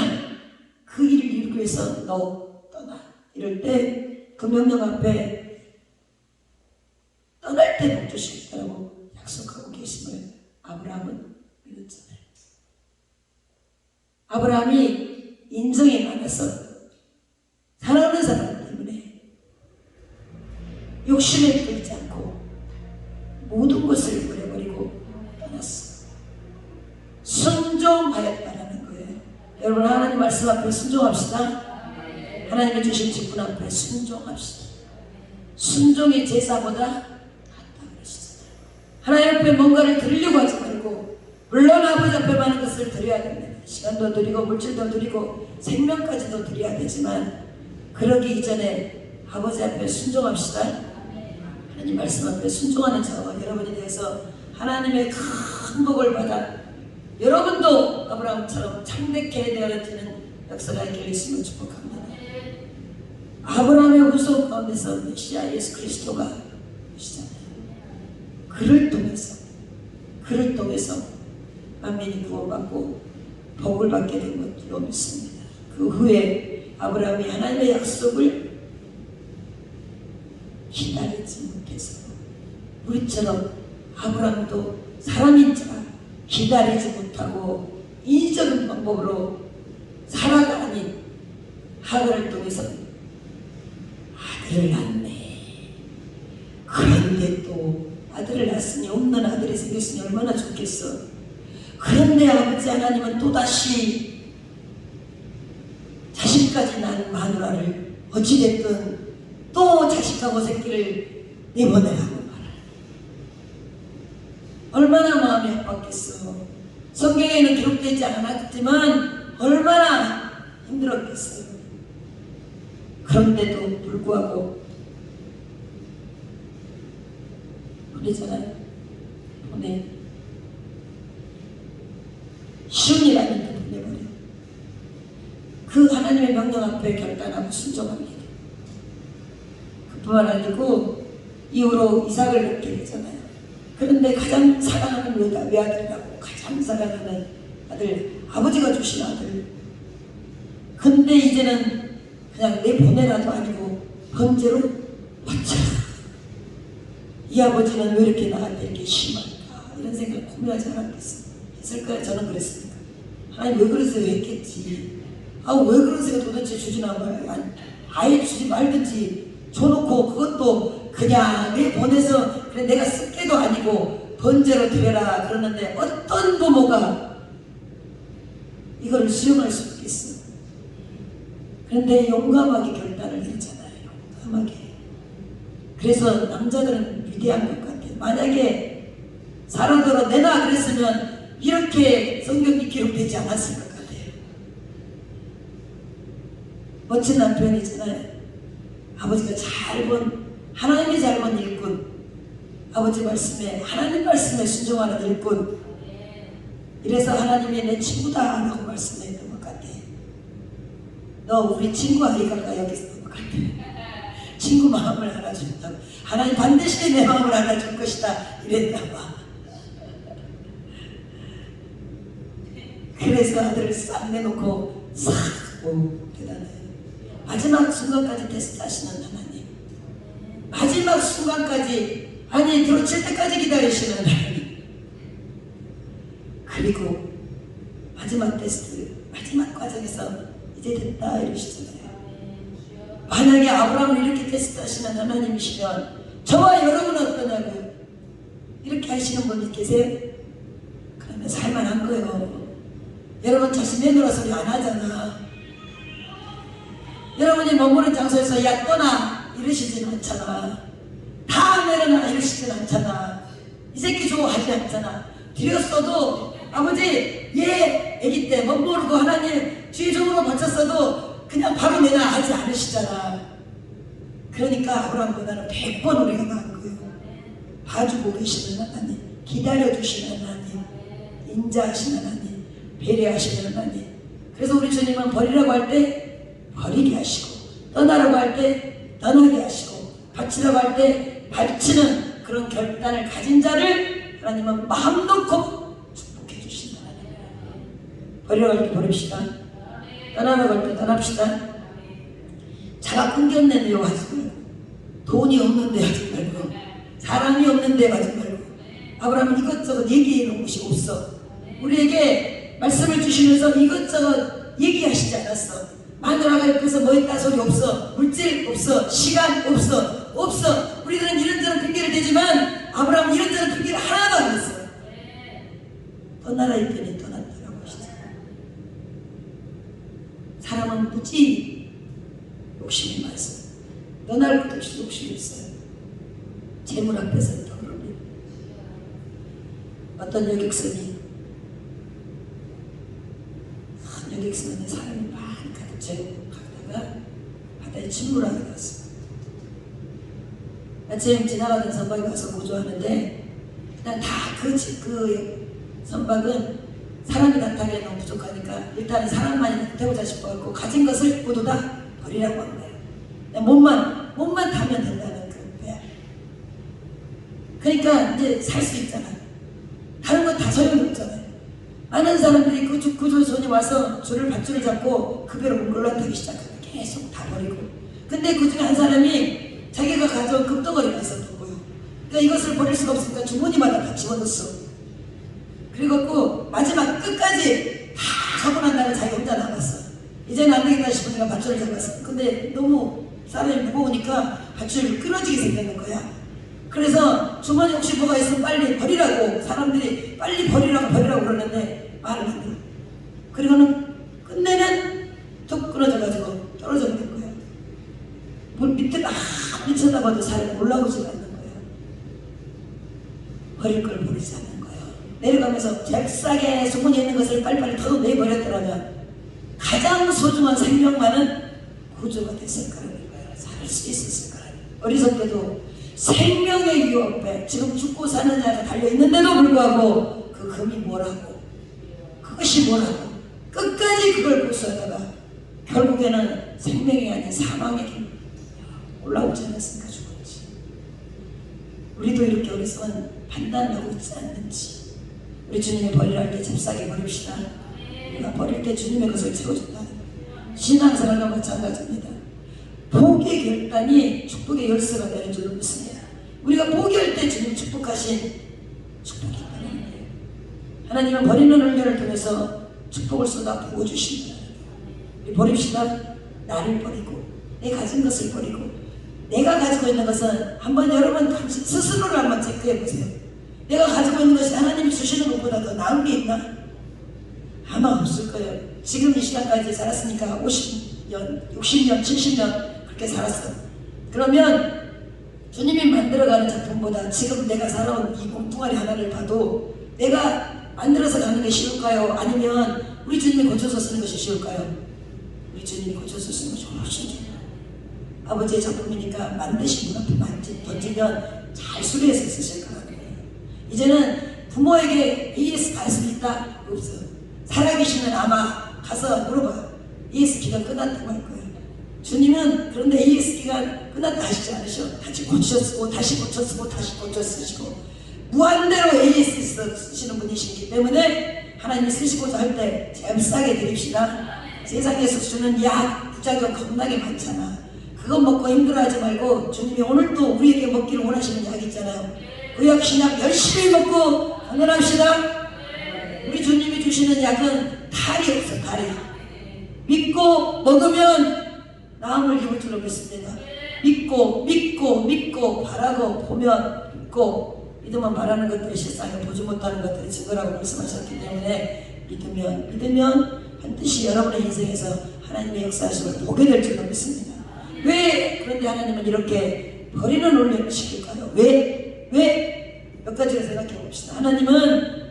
그 일을 이루기 위해서 너 떠나 이럴 때 그 명령 앞에 떠날 때 복 주시겠다라고 약속하고 계심을 아브라함은 믿었잖아요. 아브라함이 인정이 많아서 사랑하는 사람 때문에 욕심에 끌지 않고 모든 것을 버려버리고 떠났어. 순종하였다라는 거예요. 여러분, 하나님 말씀 앞에 순종합시다. 하나님이 주신 직분 앞에 순종합시다. 순종이 제사보다 낫다 그러시잖아요. 하나님 앞에 뭔가를 드리려고 하지 말고, 물론 아버지 앞에 많은 것을 드려야 됩니다. 시간도 드리고 물질도 드리고 생명까지도 드려야 되지만 그러기 이전에 아버지 앞에 순종합시다. 하나님 말씀 앞에 순종하는 저와 여러분이 되어서 하나님의 큰 복을 받아 여러분도 아브라함처럼 창대케 되어지는 역사가 있기를 예수님을 축복합니다. 아브라함의 후손 가운데서 메시아 예수 그리스도가 오시잖아요. 그를 통해서 만민이 구원받고 복을 받게 된 것으로 믿습니다. 그 후에 아브라함이 하나님의 약속을 기다리지 못해서 우리처럼 아브라함도 사람인지라 기다리지 못하고 인위적인 방법으로 사라가 아닌 하갈을 통해서 아들을 낳네. 그런데 또 아들을 낳았으니 없는 아들이 생겼으니 얼마나 좋겠어. 그런데 아버지 하나님은 또다시 자식까지 낳은 마누라를 어찌됐든 또 자식하고 새끼를 내보내라고 말하라. 얼마나 마음이 아팠겠어. 성경에는 기록되지 않았지만 얼마나 힘들었겠어요. 그런데도 불구하고 보내잖아요. 시온이라는 데 보내버려. 그 하나님의 명령 앞에 결단하고 순종합니다. 그뿐만 아니고 이후로 이삭을 낳게 되잖아요. 그런데 가장 사랑하는 외아들이라고 가장 사랑하는 아들, 아버지가 주신 아들. 근데 이제는 그냥 내보내라도 아니고 번제로 바쳐라. 이 아버지는 왜 이렇게 나한테 이렇게 심할까? 이런 생각을 고민하지 않았겠어요. 했을까요? 저는 그랬습니다. 하나님 왜 그러세요? 했겠지. 왜 그러세요? 도대체 주지나 말아요. 아예 주지 말든지 줘놓고 그것도 그냥 내보내서 그래 내가 쓸게도 아니고 번제로 드려라 그러는데 어떤 부모가 이거를 수용할 수 있겠어? 그런데 용감하게 결단을 했잖아요. 용감하게. 그래서 남자들은 위대한 것 같아요. 만약에 사람들로 내나 그랬으면 이렇게 성경이 기록되지 않았을 것 같아요. 멋진 남편이잖아요. 아버지가 잘 본, 하나님이 잘 본 일꾼, 아버지 말씀에, 하나님 말씀에 순종하는 일꾼. 이래서 하나님이 내 친구다 라고 말씀했던 것 같아. 너 우리 친구 아이가 여기 있는 것 같아. 친구 마음을 알아준다고. 하나님 반드시 내 마음을 알아줄 것이다 이랬나 봐. 그래서 아들을 싹 내놓고 대단해요. 마지막 순간까지 테스트하시는 하나님, 마지막 순간까지, 아니 들어칠 때까지 기다리시는 하나님, 그리고 마지막 테스트, 마지막 과정에서 이제 됐다 이러시잖아요. 만약에 아브라함을 이렇게 테스트하시는 하나님이시면 저와 여러분은 어떠냐고요? 이렇게 하시는 분이 계세요? 그러면 살만한 거예요. 여러분 자신 내놓으라 소리 안 하잖아. 여러분이 머무는 장소에서 야 떠나 이러시진 않잖아. 다 내려놔 이러시진 않잖아. 이 새끼 좋아하지 않잖아. 드렸어도 아버지 얘 애기 때 못 모르고 하나님 주의종으로 바쳤어도 그냥 바로 내놔 하지 않으시잖아. 그러니까 아브라함보다는 100번 우리가 나은 거예요. 봐주고 계시는 하나님, 기다려주시는 하나님, 인자하시는 하나님, 배려하시는 하나님. 그래서 우리 주님은 버리라고 할 때 버리게 하시고, 떠나라고 할 때 떠나게 하시고, 바치라고 할 때 바치는 그런 결단을 가진 자를 하나님은 마음 놓고 축복해 주신다. 버리라고 할 때 버립시다. 떠나라고 할 때 떠납시다. 자가 끊겼는데 하지 말고, 돈이 없는데 하지 말고, 사람이 없는데 하지 말고, 아브라함은 이것저것 얘기해 놓은 것이 없어. 우리에게 말씀을 주시면서 이것저것 얘기하시지 않았어. 마누라가 옆에서 뭐 있다 소리 없어. 물질 없어. 시간 없어. 없어. 우리들은 이런저런 핑계를 대지만 아브라함은 이런저런 핑계를 하나도 안 했어요. 떠나라 했더니 떠났다라고 하시죠. 사람은 무지 욕심이 많습니다. 떠날 것도 없이 욕심이 있어요. 재물 앞에서 더 그럽니다. 어떤 여객선이 큰 여객선에 사람이 많이 가득 채우고 가다가 바다에 침몰하게 되었습니다. 아침 지나가던 선박에 가서 구조하는데 그냥 다 그 선박은 사람이 다 타기에 너무 부족하니까 일단 사람만이 태우자 싶어갖고 가진 것을 모두 다 버리라고 한 거예요. 몸만 타면 된다는 그 배. 그러니까 이제 살 수 있잖아요. 다른 건 다 소용없잖아요. 많은 사람들이 구조선이 와서 줄을 밧줄을 잡고 그 배로 올라타기 시작하면 계속 다 버리고. 근데 그 중에 한 사람이 자기가 가져온 금덩어리가 있었던 거예요. 그러니까 이것을 버릴 수가 없으니까 주머니마다 다 집어넣었어. 그리고 마지막 끝까지 다 잡고 난 다음에 자기 혼자 남았어. 이제는 안 되겠다 싶으니까 밧줄을 잡았어. 근데 너무 사람이 무거우니까 밧줄이 끊어지게 생겼는 거야. 그래서 주머니 혹시 뭐가 있으면 빨리 버리라고, 사람들이 빨리 버리라고 그러는데 말을 안 들어. 그리고는 끝내는 툭 끊어져가지고 떨어져 버린 거야. 물 밑에 아무리 쳐다봐도 사람이 올라오지 않는 거야. 버릴 걸 버리지 않는 거야. 내려가면서 잽싸게 주머니에 있는 것을 빨리빨리 더 내버렸더라면 가장 소중한 생명만은 구조가 됐을 거라는 거예요. 살 수 있었을 거라는 거예요. 어리석게도 생명의 위협에 지금 죽고 사는 자가 달려있는데도 불구하고 그 금이 뭐라고, 그것이 뭐라고 끝까지 그걸 고수하다가 결국에는 생명이 아닌 사망의 길 올라오지 않았으니까 죽었지. 우리도 이렇게 어리석은 판단을 하고 있지 않는지 우리 주님이 버리라 할 때 잽싸게 버립시다. 우리가 버릴 때 주님의 것을 채워준다는 거예요. 신앙생활과 마찬가지입니다. 포기의 결단이 축복의 열쇠가 되는 줄을 믿습니다. 우리가 포기할 때 주님 축복하신 축복이 있다는 거예요. 하나님은 버리는 훈련을 통해서 축복을 쏟아 부어주신다는 거예요. 우리 버립시다. 나를 버리고 내 가진 것을 버리고 내가 가지고 있는 것은 한번 여러분 당신 스스로를 한번 체크해 보세요. 내가 가지고 있는 것이 하나님이 주시는 것보다 더 나은 게 있나? 아마 없을 거예요. 지금 이 시간까지 살았으니까 50년, 60년, 70년 그렇게 살았어. 그러면 주님이 만들어가는 작품보다 지금 내가 살아온 이 몸뚱아리 하나를 봐도 내가 만들어서 가는 게 쉬울까요? 아니면 우리 주님이 고쳐서 쓰는 것이 쉬울까요? 우리 주님이 고쳐서 쓰는 것이 훨씬 쉬워요. 아버지의 작품이니까 만드신 분 앞에 던지면 잘 수리해서 쓰실 거예요. 이제는 부모에게 AS 갈 수 있다? 없어요. 살아계시면 아마 가서 물어봐요. AS 기간 끝났다고 할 거예요. 주님은 그런데 AS 기간 끝났다 하시지 않으셔. 다시 고쳐쓰고 다시 고쳐쓰고 다시 고쳐쓰시고 무한대로 AS 쓰시는 분이시기 때문에 하나님이 쓰시고자 할 때 잽싸게 드립시다. 세상에서 주는 약, 부작용 겁나게 많잖아. 그거 먹고 힘들어하지 말고 주님이 오늘도 우리에게 먹기를 원하시는 약 있잖아요. 그 약 신약 열심히 먹고 건강합시다. 우리 주님이 주시는 약은 탈이 없어. 탈이. 믿고 먹으면 나음을 입을 줄로 믿습니다. 믿고 바라고 보면 믿고 믿으면 바라는 것들이 세상에 보지 못하는 것들이 증거라고 말씀하셨기 때문에 믿으면 반드시 여러분의 인생에서 하나님의 역사하심을 보게 될 줄로 믿습니다. 왜 그런데 하나님은 이렇게 버리는 훈련을 시킬까요? 왜? 몇 가지를 생각해 봅시다. 하나님은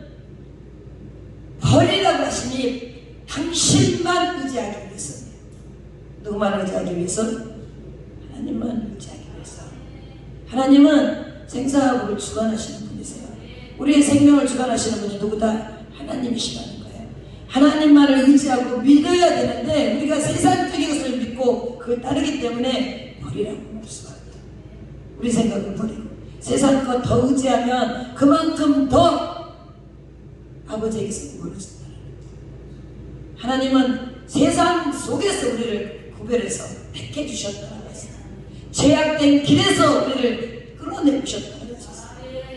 버리라고 하시니 당신만 의지하기 위해서입니다. 누구만 의지하기 위해서? 하나님만 의지하기 위해서. 하나님은 생사하고를 주관하시는 분이세요. 우리의 생명을 주관하시는 분이 누구다? 하나님이시라는 거예요. 하나님만을 의지하고 믿어야 되는데 우리가 세상적인 것을 믿고 그걸 따르기 때문에 버리라고 말씀합니다. 우리 생각을 버리고 세상 것 더 의지하면 그만큼 더 아버지에게서 멀어진다. 하나님은 세상 속에서 우리를 구별해서 택해 주셨다는 것이다. 죄악된 길에서 우리를 끌어내주셨다는 것이다.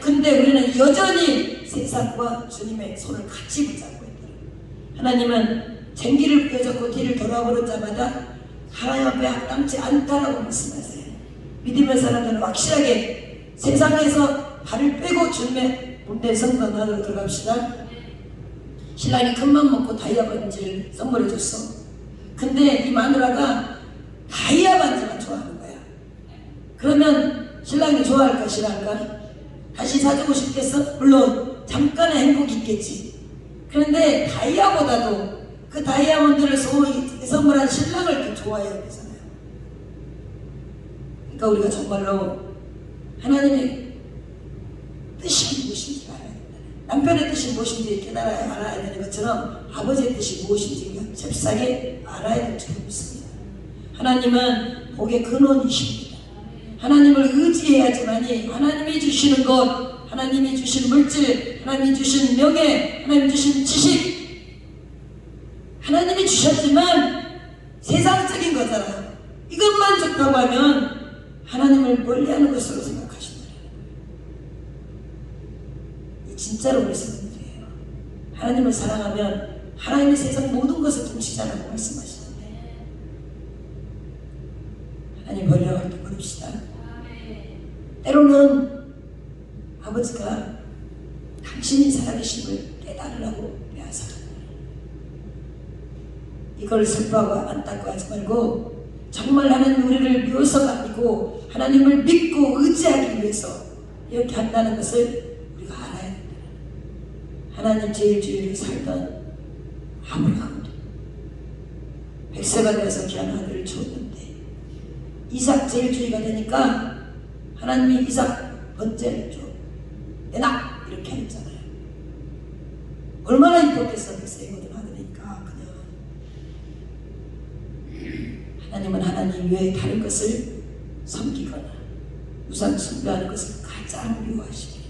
근데 우리는 여전히 세상과 주님의 손을 같이 붙잡고 있다. 하나님은 쟁기를 부여잡고 뒤를 돌아보는 자마다 하나님 앞에 합당치 않다라고 말씀하세요. 믿음의 사람들은 확실하게 세상에서 발을 빼고 주님의 문대 성전 안으로 들어갑시다. 신랑이 큰맘 먹고 다이아 반지를 선물해 줬어. 근데 이 마누라가 다이아 반지만 좋아하는 거야. 그러면 신랑이 좋아할까 싫어할까? 다시 사주고 싶겠어? 물론 잠깐의 행복이 있겠지. 그런데 다이아보다도 그 다이아몬드를 선물한 신랑을 더 좋아해야 되잖아요. 그러니까 우리가 정말로 하나님의 뜻이 무엇인지 알아야 된다. 남편의 뜻이 무엇인지 알아야 되는 것처럼 아버지의 뜻이 무엇인지 잽싸게 알아야 될 줄 믿습니다. 하나님은 복의 근원이십니다. 하나님을 의지해야지만이 하나님이 주시는 것, 하나님이 주신 물질, 하나님이 주신 명예, 하나님이 주신 지식, 하나님이 주셨지만 세상적인 거잖아요. 이것만 좋다고 하면 하나님을 멀리하는 것으로 생각하신다. 진짜로 그랬었는 일이에요. 하나님을 사랑하면 하나님의 세상 모든 것을 통치자라고 말씀하시는데 하나님 버리라고 할 때 버립시다. 때로는 아버지가 당신이 살아계심을 깨달으라고 빼앗아갑니다. 이걸 슬퍼하고 안타까워하지 말고 정말 하나님 우리를 미워서가 아니고 하나님을 믿고 의지하기 위해서 이렇게 한다는 것을 우리가 알아야 된다. 하나님 제일주의를 살던 아브라함도 백세가 되어서 귀한 아들을 주었는데 이삭 제일주의가 되니까 하나님이 이삭 번째를 줘 내놔 이렇게 했잖아요. 얼마나 이뻤겠어. 백세거든 아들이니까. 그냥 하나님은 하나님 외에 다른 것을 섬기거나 우상 숭배하는 것을 가장 미워하십니다.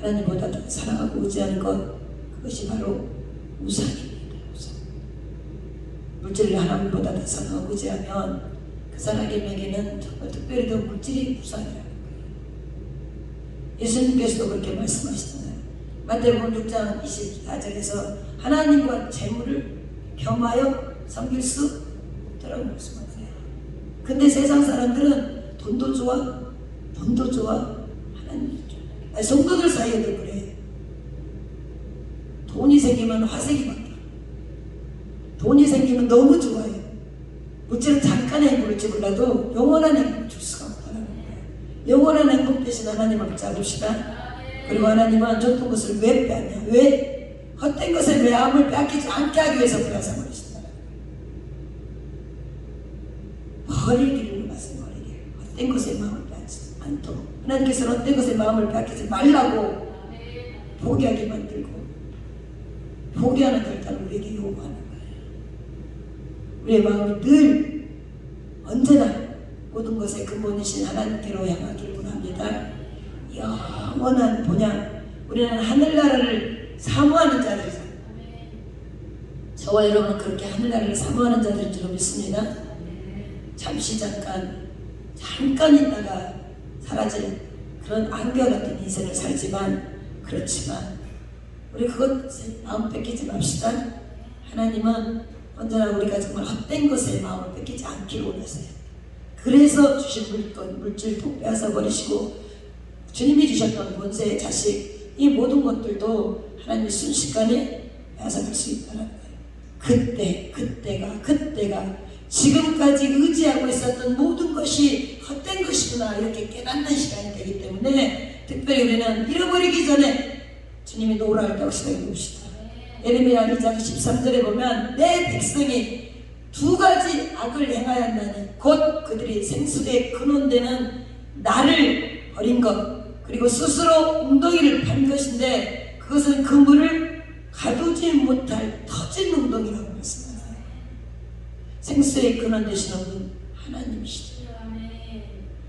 하나님보다 더 사랑하고 의지하는 것, 그것이 바로 우상입니다. 우상. 물질을 하나님보다 더 사랑하고 의지하면 그 사람에게는 정말 특별히 더 물질이 우상이라는 거예요. 예수님께서도 그렇게 말씀하시잖아요. 마태복음 6장 24절에서 하나님과 재물을 겸하여 섬길 수 없다라고 말씀하세요. 근데 세상 사람들은 돈도 좋아 하나님도 좋아. 성도들 사이에도 그래. 돈이 생기면 화색이 바뀌어. 돈이 생기면 너무 좋아요. 물질은 잠깐의 행복을지 몰라도 영원한 행복을 줄 수가 없다는 거예요. 영원한 행복 대신 하나님을 붙잡읍시다. 그리고 하나님은 줬던 것을 왜 빼앗냐? 왜? 헛된 것에 내 마음을 빼앗기지 않게 하기 위해서 빼앗아 버리신다. 버리기를 말씀버리기. 헛된 것에 마음을 빼앗지 않도록. 하나님께서는 헛된 것에 마음을 빼앗기지 말라고 포기하게 만들고 포기하는 결단을 우리에게 요구하는 거예요. 우리의 마음이 늘 언제나 모든 것의 근본이신 하나님께로 향하기를 원합니다. 영원한 본향, 우리는 하늘나라를 사모하는 자들이다. 저 저와 여러분은 그렇게 하늘나라를 사모하는 자들인 줄 믿습니다. 잠시 잠깐 있다가 사라질 그런 안개 같은 인생을 살지만, 그렇지만 우리 그것 마음 뺏기지 맙시다. 하나님은 언제나 우리가 정말 헛된 것에 마음을 뺏기지 않기를 원하세요. 그래서 주신 물질도 빼앗아 버리시고, 주님이 주셨던 권세, 자식, 이 모든 것들도 하나님이 순식간에 빼앗아갈 수 있다는 거예요. 그때가 지금까지 의지하고 있었던 모든 것이 헛된 것이구나, 이렇게 깨닫는 시간이 되기 때문에, 특별히 우리는 잃어버리기 전에 주님이 노라 할 때고 생각해 봅시다. 예레미야 2장 13절에 보면, 내 백성이 두 가지 악을 행하였나니 곧 그들이 생수의 근원되는 나를 버린 것, 그리고 스스로 웅덩이를 판 것인데, 그것은 그 물을 가두지 못할 터진 웅덩이라고 말씀하세요. 생수의 근원 되시는 분 하나님이시죠.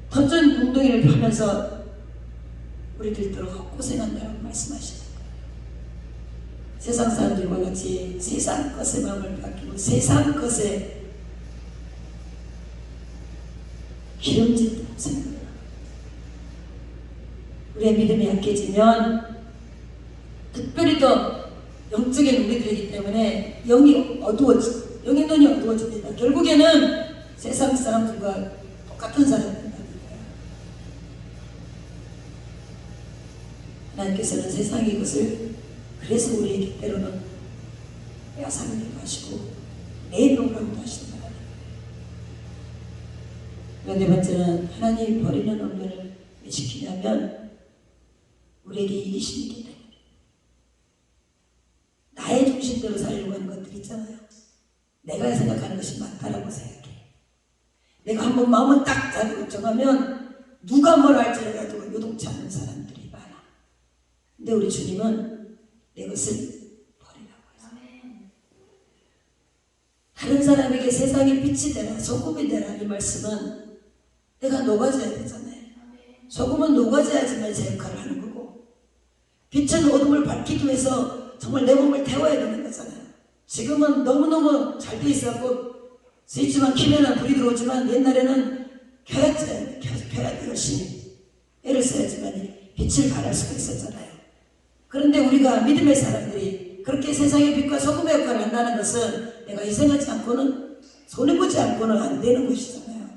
터진 웅덩이를 파면서 우리들도 헛고생한다고 말씀하시는 거예요. 세상 사람들과 같이 세상 것에 마음을 맡기고 세상 것에 기름진 생각을, 우리의 믿음이 약해지면, 특별히 더 영적인 우리들이기 때문에 영의 눈이 어두워집니다. 결국에는 세상 사람들과 똑같은 사람이 된답니다. 하나님께서는 세상의 것을, 그래서 우리에게 때로는 빼앗아내기도 하시고 내놓으라고 하시는 거예요. 네 번째는, 하나님이 버리는 언변을 왜 지키냐면 우리에게 이기심이 있기 때문에. 나의 중심대로 살려고 하는 것들 있잖아요. 내가 생각하는 것이 맞다라고 생각해. 내가 한번 마음을 딱 잡고 정하면 누가 뭘 할지라도 요동치 않는 사람들이 많아. 근데 우리 주님은 내 것을 버리라고 해요. 다른 사람에게 세상의 빛이 되라, 소금이 되라, 이 말씀은 내가 녹아져야 되잖아요. 소금은 녹아져야지만 제 역할을 하는 거고, 빛은 어둠을 밝히기 위해서 정말 내 몸을 태워야 되는 거잖아요. 지금은 너무너무 잘 돼 있어갖고 스위치만 키면은 불이 들어오지만, 옛날에는 켜야 돼. 열심히 애를 써야지만 빛을 발할 수가 있었잖아요. 그런데 우리가 믿음의 사람들이 그렇게 세상의 빛과 소금의 역할을 한다는 것은 내가 희생하지 않고는, 손해보지 않고는 안 되는 것이잖아요.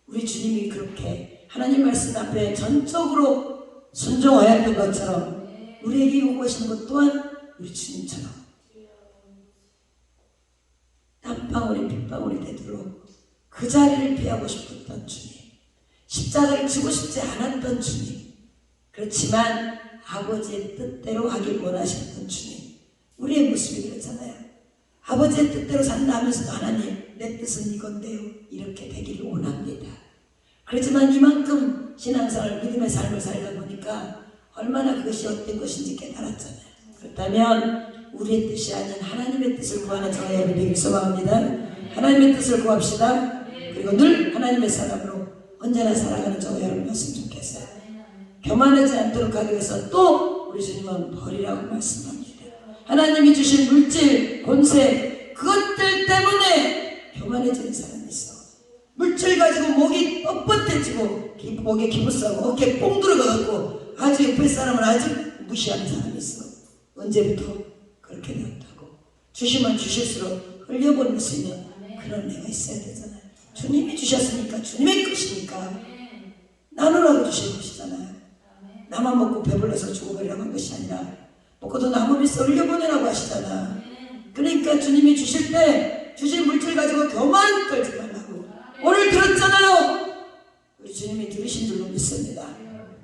우리 주님이 그렇게 하나님 말씀 앞에 전적으로 순종하였던 것처럼 우리에게 요구하시는 것 또한 우리 주님처럼 땀방울이 빗방울이 되도록 그 자리를 피하고 싶었던 주님, 십자가를 지고 싶지 않았던 주님, 그렇지만 아버지의 뜻대로 하길 원하셨던 주님, 우리의 모습이 그렇잖아요. 아버지의 뜻대로 산다 하면서도 하나님, 내 뜻은 이건데요, 이렇게 되기를 원합니다. 그렇지만 이만큼 신앙생활, 믿음의 삶을 살다 보니까 얼마나 그것이 어떤 것인지 깨달았잖아요. 그렇다면 우리의 뜻이 아닌 하나님의 뜻을 구하는 저와 여러분이 되길 소망합니다. 하나님의 뜻을 구합시다. 그리고 늘 하나님의 사람으로 언제나 살아가는 저와 여러분이었으면 좋겠어요. 교만하지 않도록 하기 위해서 또 우리 주님은 버리라고 말씀합니다. 하나님이 주신 물질, 권세, 그것들 때문에 교만해지는 사람이 있어. 물질 가지고 목이 뻣뻣해지고 목에 기부싸고 어깨에 뽕 들어가고 아주 옆에 사람을 아주 무시하는 사람이 있어. 언제부터 그렇게 되었다고. 주시면 주실수록 흘려보낼 수 있는 그런 애가 있어야 되잖아요. 주님이 주셨으니까 주님의 것이니까 나누라고 주신 것이잖아요. 나만 먹고 배불러서 죽어버리라고 한 것이 아니라 먹고도 남을 있어 흘려보내라고 하시잖아. 그러니까 주님이 주실 때 주신 물질 가지고 교만 떨지 말라고. 오늘 들었잖아요. 우리 주님이 들으신 줄로 믿습니다.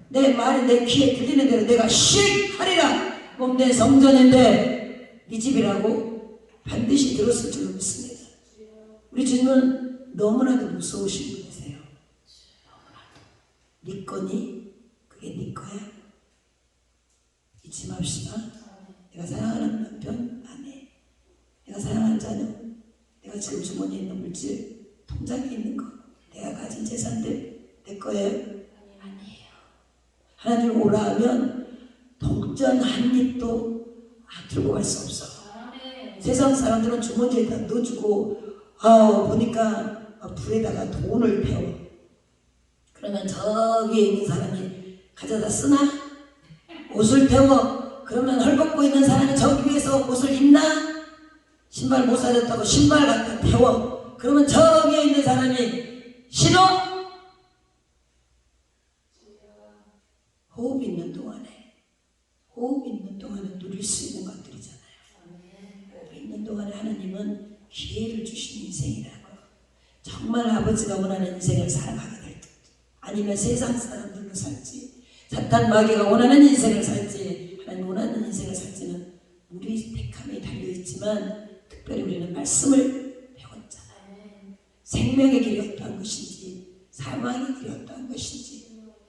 내 말이 내 귀에 들리는 대로 내가 씩 하리라. 몸내 성전인데 네 집이라고 반드시 들었을 줄로 믿습니다. 우리 주님은 너무나도 무서우신 분이세요. 너무나도. 네 거니? 그게 네 거야? 잊지 맙시다. 내가 사랑하는 남편, 아내, 내가 사랑하는 자녀, 내가 지금 주머니에 있는 물질, 통장에 있는 거, 내가 가진 재산들 내 거예요? 아니에요. 하나님 오라 하면 동전 한 입도 들고 갈 수 없어. 세상 사람들은 주머니에다 넣어주고 보니까 불에다가 돈을 태워. 그러면 저 위에 있는 사람이 가져다 쓰나? 옷을 태워. 그러면 헐벗고 있는 사람이 저 위에서 옷을 입나? 신발 못 사줬다고 신발 갖다 태워. 그러면 저 위에 있는 사람이 신어? 호흡 있는 동안에 누릴 수 있는 것들이잖아요. 호흡 있는 동안에 하나님은 기회를 주시는 인생이라고. 정말 아버지가 원하는 인생을 살아가게 될 때, 아니면 세상 사람들로 살지, 사탄 마귀가 원하는 인생을 살지, 하나님 원하는 인생을 살지는 우리 택함에 달려있지만, 특별히 우리는 말씀을 배웠잖아요. 생명의 길이 어떠한 것인지, 사망의 길이 어떠한 것인지,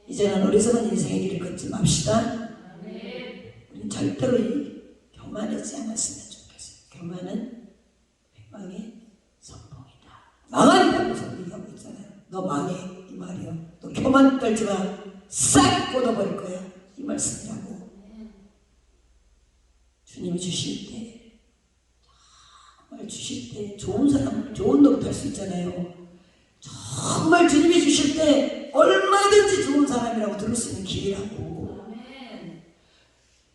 이제는 어리석은 인생의 길을 걷지 맙시다. 우리는 절대로 교만하지 않았으면 좋겠어요. 교만은 백망의 선봉이다. 망한 보고서 얘기하고 있잖아요. 너 망해, 이 말이요. 너 교만 떨지 마. 싹 걷어버릴 거야. 이 말씀이라고. 주님이 주실 때, 정말 주실 때 좋은 사람, 좋은 놈 탈 수 있잖아요. 정말 주님이 주실 때 얼마든지 좋은 사람이라고 들을 수 있는 기회라고.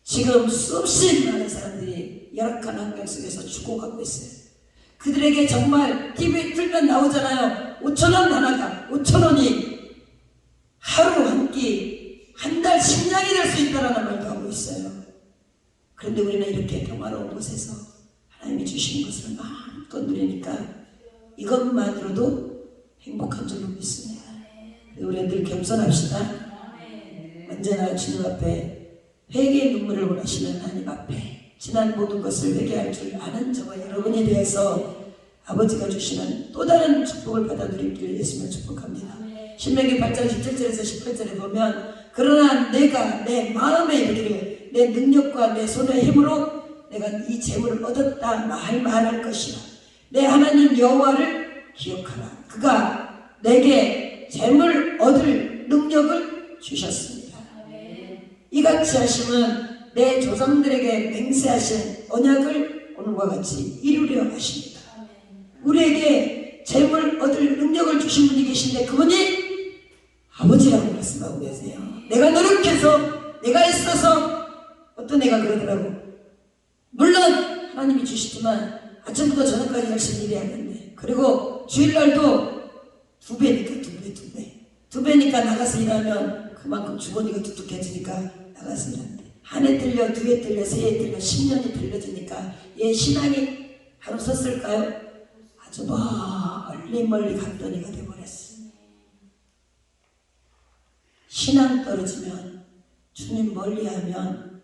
지금 수없이 많은 사람들이 열악한 환경 속에서 죽어가고 있어요. 그들에게 정말 TV에 틀면 나오잖아요. 5,000원 하나가 5,000원이 하루 한 끼, 한 달 식량이 될 수 있다는 말도 하고 있어요. 그런데 우리는 이렇게 평화로운 곳에서 하나님이 주시는 것을 마음껏 누리니까 이것만으로도 행복한 줄로 믿습니다. 우리는 늘 겸손합시다. 언제나 주님 앞에 회개의 눈물을 원하시는 하나님 앞에 지난 모든 것을 회개할 줄 아는 저와 여러분에 대해서 아버지가 주시는 또 다른 축복을 받아 누리기를 예수님을 축복합니다. 신명기 8장 17절에서 18절에 보면 그러나 내가 내 마음에 이르기를 내 능력과 내 손의 힘으로 내가 이 재물을 얻었다 말할 것이라. 내 하나님 여호와를 기억하라. 그가 내게 재물 얻을 능력을 주셨습니다. 이같이 하심은 내 조상들에게 맹세하신 언약을 오늘과 같이 이루려 하십니다. 우리에게 재물 얻을 능력을 주신 분이 계신데 그분이 아버지라고 말씀하고 계세요. 내가 노력해서 내가 애써서 어떤 애가 그러더라고. 물론 하나님이 주시지만 아침부터 저녁까지 열심히 일해야 하는데, 그리고 주일날도 2배니까 2배니까 나가서 일하면 그만큼 주머니가 두둑해지니까 나가서 일하는데, 한 해 들려, 2해 들려, 3해 들려, 10년이 들려지니까 얘 신앙이 하루 섰을까요? 아주 멀리 갔던 애가 돼버렸어. 신앙 떨어지면, 주님 멀리하면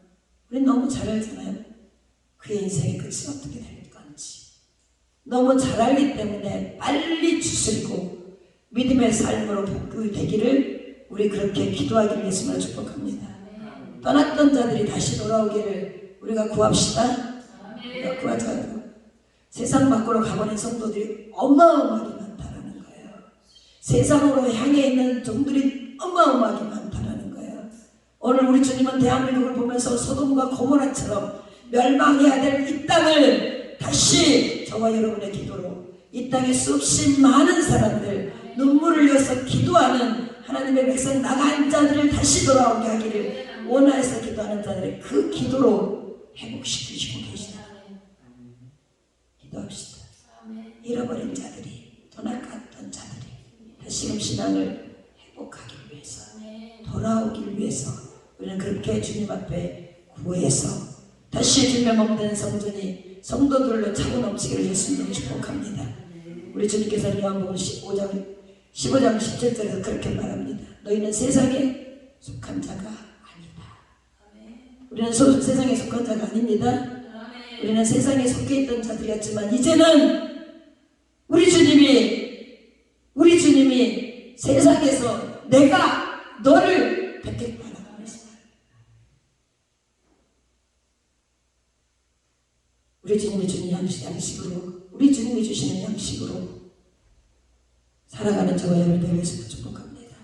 우리 너무 잘 알잖아요. 그의 인생의 끝이 어떻게 될 건지 너무 잘 알기 때문에 빨리 추스리고 믿음의 삶으로 복귀되기를 우리 그렇게 기도하기를 예수님을 축복합니다. 떠났던 자들이 다시 돌아오기를 우리가 구합시다. 우리가 구하자. 세상 밖으로 가버린 성도들이 어마어마하게 많다라는 거예요. 세상으로 향해 있는 종들이 어마어마하게 많다라는 거예요. 오늘 우리 주님은 대한민국을 보면서 소돔과 고모라처럼 멸망해야 될 이 땅을 다시 저와 여러분의 기도로, 이 땅에 수없이 많은 사람들 눈물을 흘려서 기도하는 하나님의 백성 나간 자들을 다시 돌아오게 하기를 원하여서 기도하는 자들의 그 기도로 회복시키시고 계시다. 기도합시다. 잃어버린 자들이, 떠나갔던 자들이 다시금 신앙을 회복하기 위해서, 돌아오기 위해서 우리는 그렇게 주님 앞에 구해서 다시 주님의 몸된 성전이 성도들로 차고 넘치기를 예수님으로 축복합니다. 우리 주님께서는 요한복음 15장 17절에서 그렇게 말합니다. 너희는 세상에 속한 자가 아니다. 우리는 세상에 속한 자가 아닙니다. 우리는 세상에 속해 있던 자들이었지만 이제는 우리 주님이 세상에서 내가 너를 뵙겠다라고 말씀합니다. 우리 주님이 주는 양식으로, 우리 주님이 주시는 양식으로 살아가는 저와 여러분들 위해서 축복합니다.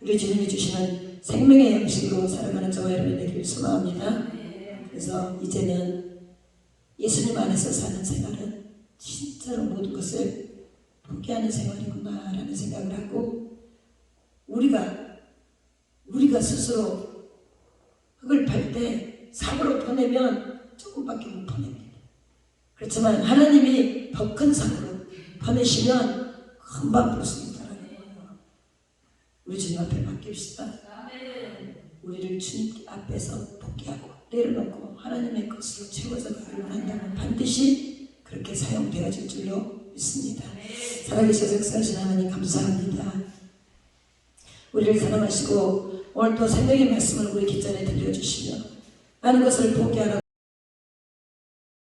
우리 주님이 주시는 생명의 양식으로 살아가는 저와 여러분들 되기를 소망합니다. 그래서 이제는 예수님 안에서 사는 생활은 진짜로 모든 것을 포기하는 생활이구나라는 생각을 하고, 우리가 스스로 흙을 팔 때 삽으로 퍼내면 조금밖에 못 퍼냅니다. 그렇지만 하나님이 더 큰 삽으로 퍼내시면 금방 풀 수 있다는 거예요. 우리 주님 앞에 맡깁시다. 우리를 주님 앞에서 포기하고 내려놓고 하나님의 것으로 채워져 가기를 원한다면 반드시 그렇게 사용되어질 줄로 믿습니다. 살아계셔서 역사하신 하나님 감사합니다. 우리를 사랑하시고 오늘 또 생명의 말씀을 우리 깃전에 들려주시며 많은 것을 포기하라고